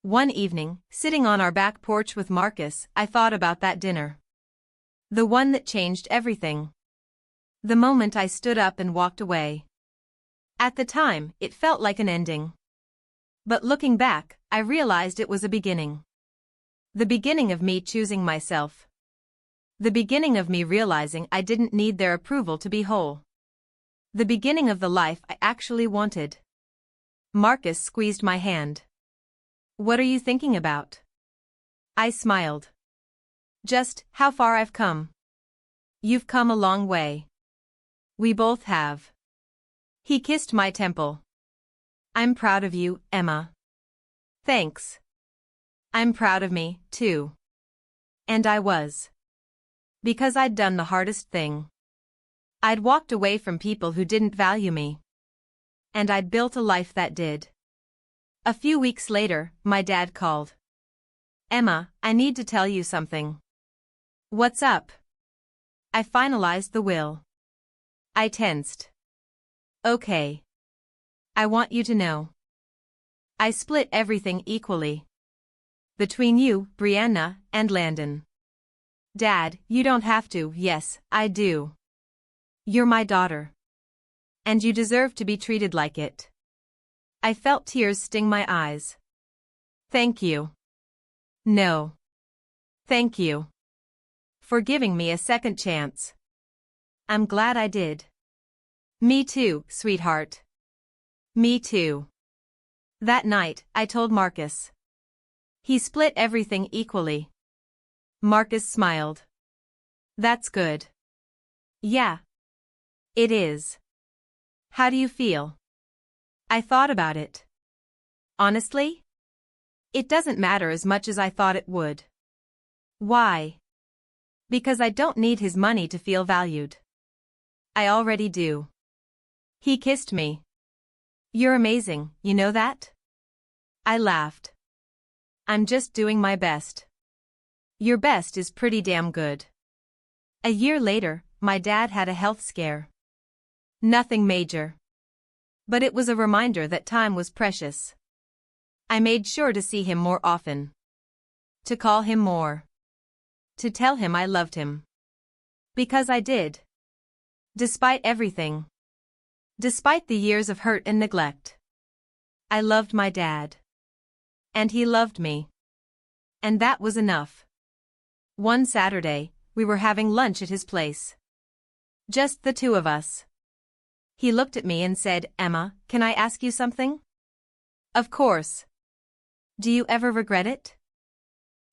One evening, sitting on our back porch with Marcus, I thought about that dinner. The one that changed everything. The moment I stood up and walked away. At the time, it felt like an ending. But looking back, I realized it was a beginning. The beginning of me choosing myself. The beginning of me realizing I didn't need their approval to be whole. The beginning of the life I actually wanted. Marcus squeezed my hand. What are you thinking about? I smiled. Just how far I've come. You've come a long way. We both have. He kissed my temple. I'm proud of you, Emma. Thanks. I'm proud of me, too. And I was. Because I'd done the hardest thing. I'd walked away from people who didn't value me. And I'd built a life that did. A few weeks later, my dad called. Emma, I need to tell you something. What's up? I finalized the will. I tensed. Okay. I want you to know. I split everything equally. Between you, Brianna, and Landon. Dad, you don't have to. Yes, I do. You're my daughter. And you deserve to be treated like it. I felt tears sting my eyes. Thank you. No. Thank you. For giving me a second chance. I'm glad I did. Me too, sweetheart. Me too. That night, I told Marcus. He split everything equally. Marcus smiled. That's good. Yeah. It is. How do you feel? I thought about it. Honestly? It doesn't matter as much as I thought it would. Why? Because I don't need his money to feel valued. I already do. He kissed me. You're amazing, you know that? I laughed. I'm just doing my best. Your best is pretty damn good. A year later, my dad had a health scare. Nothing major. But it was a reminder that time was precious. I made sure to see him more often. To call him more. To tell him I loved him. Because I did. Despite everything. Despite the years of hurt and neglect. I loved my dad. And he loved me. And that was enough. One Saturday, we were having lunch at his place. Just the two of us. He looked at me and said, Emma, can I ask you something? Of course. Do you ever regret it?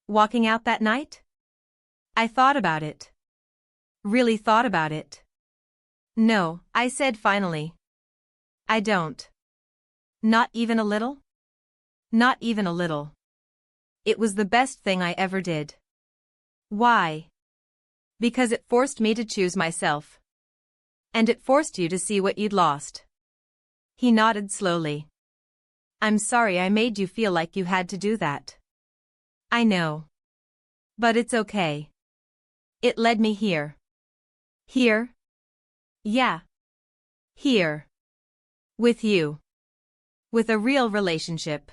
Walking out that night? I thought about it. Really thought about it. No, I said finally. I don't. Not even a little? Not even a little. It was the best thing I ever did. Why? Because it forced me to choose myself. And it forced you to see what you'd lost. He nodded slowly. I'm sorry I made you feel like you had to do that. I know. But it's okay. It led me here. Here? Yeah. Here. With you. With a real relationship.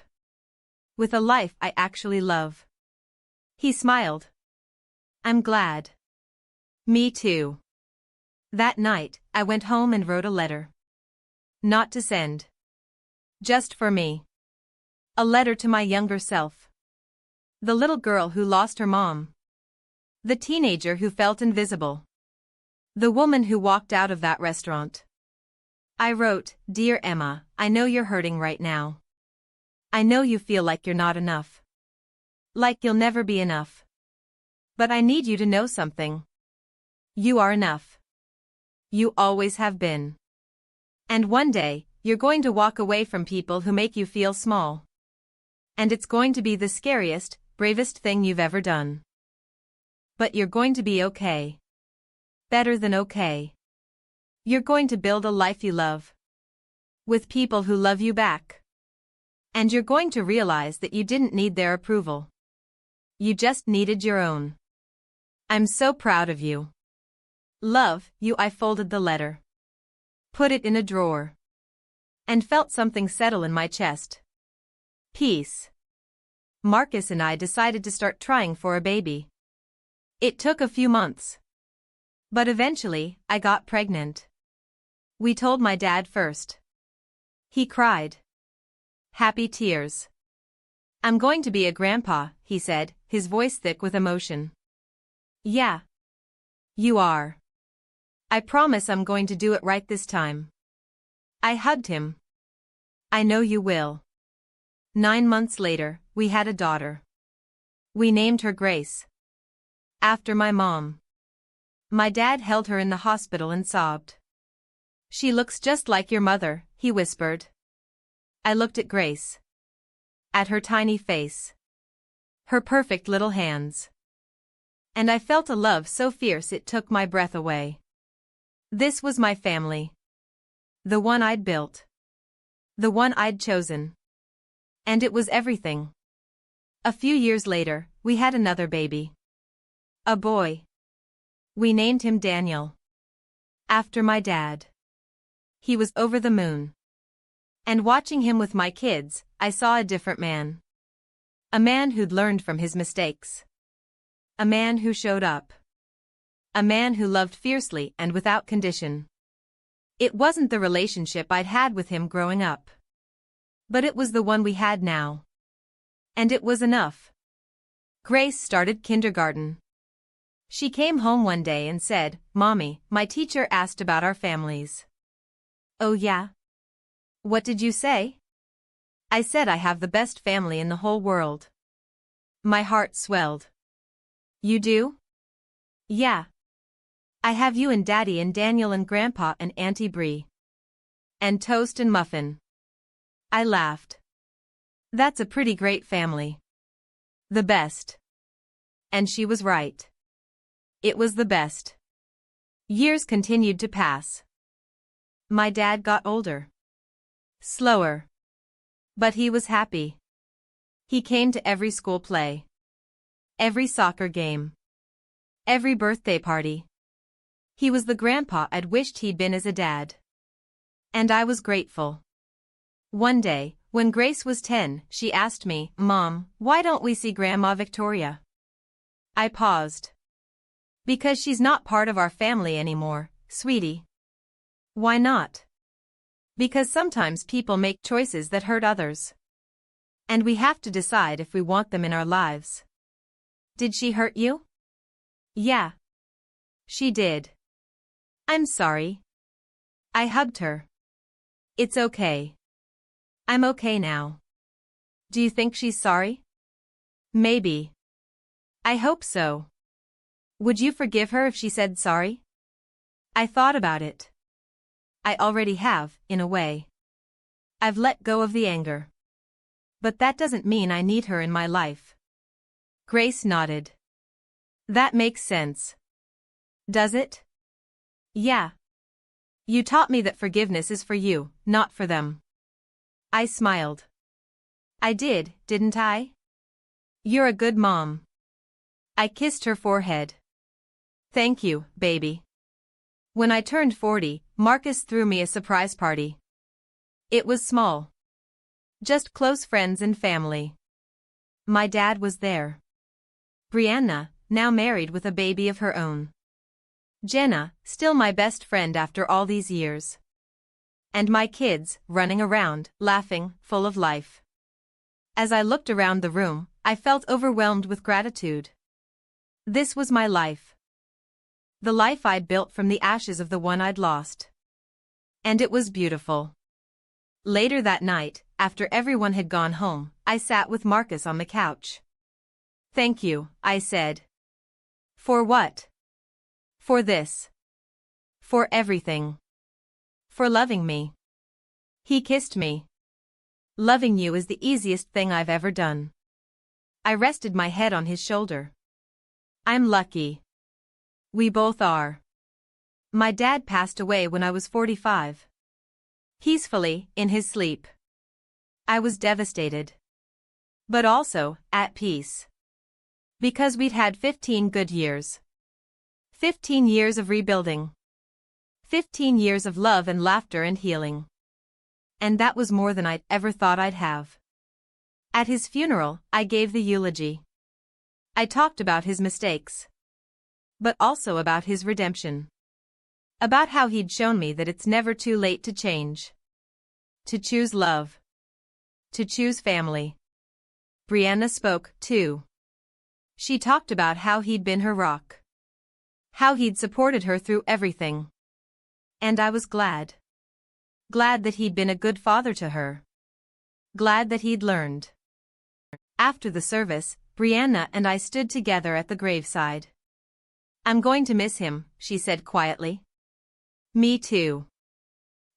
With a life I actually love. He smiled. I'm glad. Me too. That night, I went home and wrote a letter. Not to send. Just for me. A letter to my younger self. The little girl who lost her mom. The teenager who felt invisible. The woman who walked out of that restaurant. I wrote, Dear Emma, I know you're hurting right now. I know you feel like you're not enough. Like you'll never be enough. But I need you to know something. You are enough. You always have been. And one day, you're going to walk away from people who make you feel small. And it's going to be the scariest, bravest thing you've ever done. But you're going to be okay. Better than okay. You're going to build a life you love. With people who love you back. And you're going to realize that you didn't need their approval. You just needed your own. I'm so proud of you. Love, you. I folded the letter. Put it in a drawer. And felt something settle in my chest. Peace. Marcus and I decided to start trying for a baby. It took a few months. But eventually, I got pregnant. We told my dad first. He cried. Happy tears. I'm going to be a grandpa, he said, his voice thick with emotion. Yeah. You are. I promise I'm going to do it right this time. I hugged him. I know you will. 9 months later, we had a daughter. We named her Grace. After my mom. My dad held her in the hospital and sobbed. She looks just like your mother, he whispered. I looked at Grace. At her tiny face. Her perfect little hands. And I felt a love so fierce it took my breath away. This was my family. The one I'd built. The one I'd chosen. And it was everything. A few years later, we had another baby. A boy. We named him Daniel. After my dad. He was over the moon. And watching him with my kids, I saw a different man. A man who'd learned from his mistakes. A man who showed up. A man who loved fiercely and without condition. It wasn't the relationship I'd had with him growing up. But it was the one we had now. And it was enough. Grace started kindergarten. She came home one day and said, Mommy, my teacher asked about our families. Oh yeah? What did you say? I said I have the best family in the whole world. My heart swelled. You do? Yeah. I have you and Daddy and Daniel and Grandpa and Auntie Bree. And Toast and Muffin. I laughed. That's a pretty great family. The best. And she was right. It was the best. Years continued to pass. My dad got older. Slower. But he was happy. He came to every school play. Every soccer game. Every birthday party. He was the grandpa I'd wished he'd been as a dad. And I was grateful. One day, when Grace was 10, she asked me, Mom, why don't we see Grandma Victoria? I paused. Because she's not part of our family anymore, sweetie. Why not? Because sometimes people make choices that hurt others. And we have to decide if we want them in our lives. Did she hurt you? Yeah. She did. I'm sorry. I hugged her. It's okay. I'm okay now. Do you think she's sorry? Maybe. I hope so. Would you forgive her if she said sorry? I thought about it. I already have, in a way. I've let go of the anger. But that doesn't mean I need her in my life. Grace nodded. That makes sense. Does it? Yeah. You taught me that forgiveness is for you, not for them. I smiled. I did, didn't I? You're a good mom. I kissed her forehead. Thank you, baby. When I turned 40, Marcus threw me a surprise party. It was small. Just close friends and family. My dad was there. Brianna, now married with a baby of her own. Jenna, still my best friend after all these years. And my kids, running around, laughing, full of life. As I looked around the room, I felt overwhelmed with gratitude. This was my life. The life I'd built from the ashes of the one I'd lost. And it was beautiful. Later that night, after everyone had gone home, I sat with Marcus on the couch. Thank you, I said. For what? For this. For everything. For loving me. He kissed me. Loving you is the easiest thing I've ever done. I rested my head on his shoulder. I'm lucky. We both are. My dad passed away when I was 45. Peacefully, in his sleep. I was devastated. But also, at peace. Because we'd had 15 good years. 15 years of rebuilding. 15 years of love and laughter and healing. And that was more than I'd ever thought I'd have. At his funeral, I gave the eulogy. I talked about his mistakes. But also about his redemption. About how he'd shown me that it's never too late to change. To choose love. To choose family. Brianna spoke, too. She talked about how he'd been her rock. How he'd supported her through everything. And I was glad. Glad that he'd been a good father to her. Glad that he'd learned. After the service, Brianna and I stood together at the graveside. I'm going to miss him, she said quietly. Me too.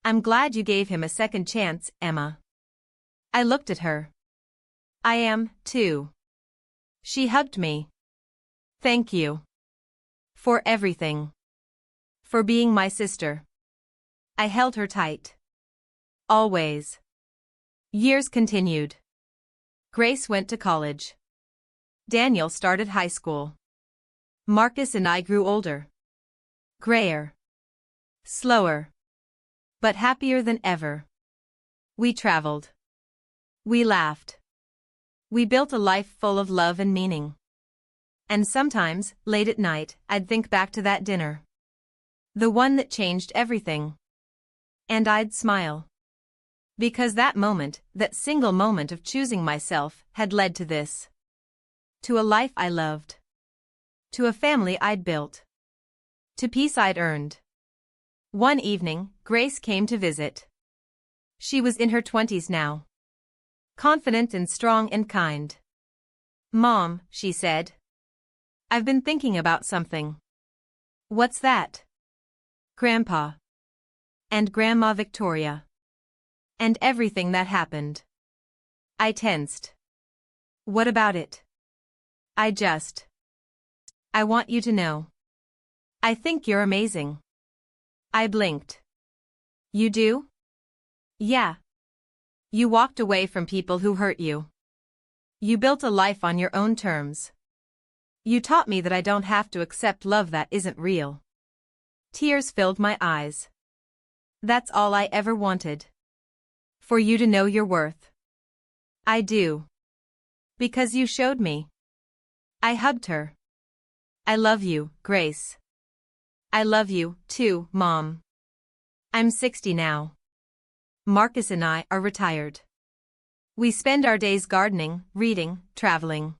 I'm glad you gave him a second chance, Emma. I looked at her. I am, too. She hugged me. Thank you. For everything. For being my sister. I held her tight. Always. Years continued. Grace went to college. Daniel started high school. Marcus and I grew older. Grayer. Slower. But happier than ever. We traveled. We laughed. We built a life full of love and meaning. And sometimes, late at night, I'd think back to that dinner. The one that changed everything. And I'd smile. Because that moment, that single moment of choosing myself, had led to this. To a life I loved. To a family I'd built. To peace I'd earned. One evening, Grace came to visit. She was in her 20s now. Confident and strong and kind. Mom, she said. I've been thinking about something. What's that? Grandpa. And Grandma Victoria. And everything that happened. I tensed. What about it? I want you to know. I think you're amazing. I blinked. You do? Yeah. You walked away from people who hurt you. You built a life on your own terms. You taught me that I don't have to accept love that isn't real. Tears filled my eyes. That's all I ever wanted. For you to know your worth. I do. Because you showed me. I hugged her. I love you, Grace. I love you, too, Mom. I'm 60 now. Marcus and I are retired. We spend our days gardening, reading, traveling.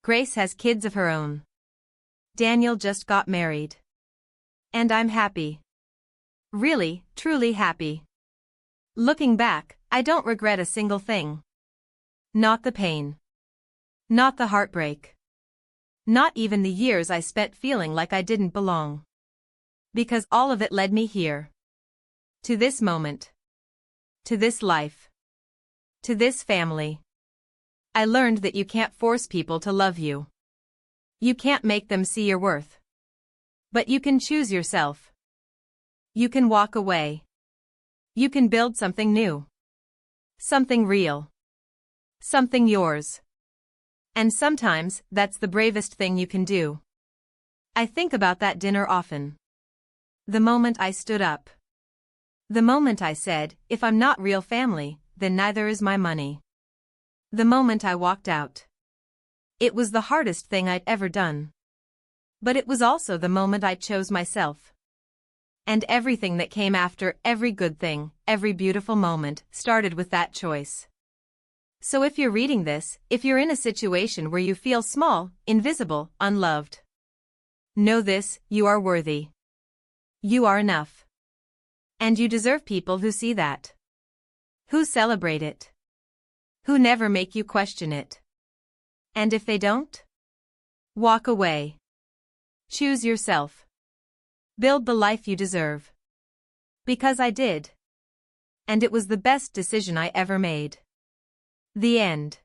Grace has kids of her own. Daniel just got married. And I'm happy. Really, truly happy. Looking back, I don't regret a single thing. Not the pain. Not the heartbreak. Not even the years I spent feeling like I didn't belong. Because all of it led me here. To this moment. To this life. To this family. I learned that you can't force people to love you. You can't make them see your worth. But you can choose yourself. You can walk away. You can build something new. Something real. Something yours. And sometimes, that's the bravest thing you can do. I think about that dinner often. The moment I stood up. The moment I said, if I'm not real family, then neither is my money. The moment I walked out. It was the hardest thing I'd ever done. But it was also the moment I chose myself. And everything that came after, every good thing, every beautiful moment, started with that choice. So if you're reading this, if you're in a situation where you feel small, invisible, unloved, know this, you are worthy. You are enough. And you deserve people who see that. Who celebrate it. Who never make you question it. And if they don't? Walk away. Choose yourself. Build the life you deserve. Because I did. And it was the best decision I ever made. The end.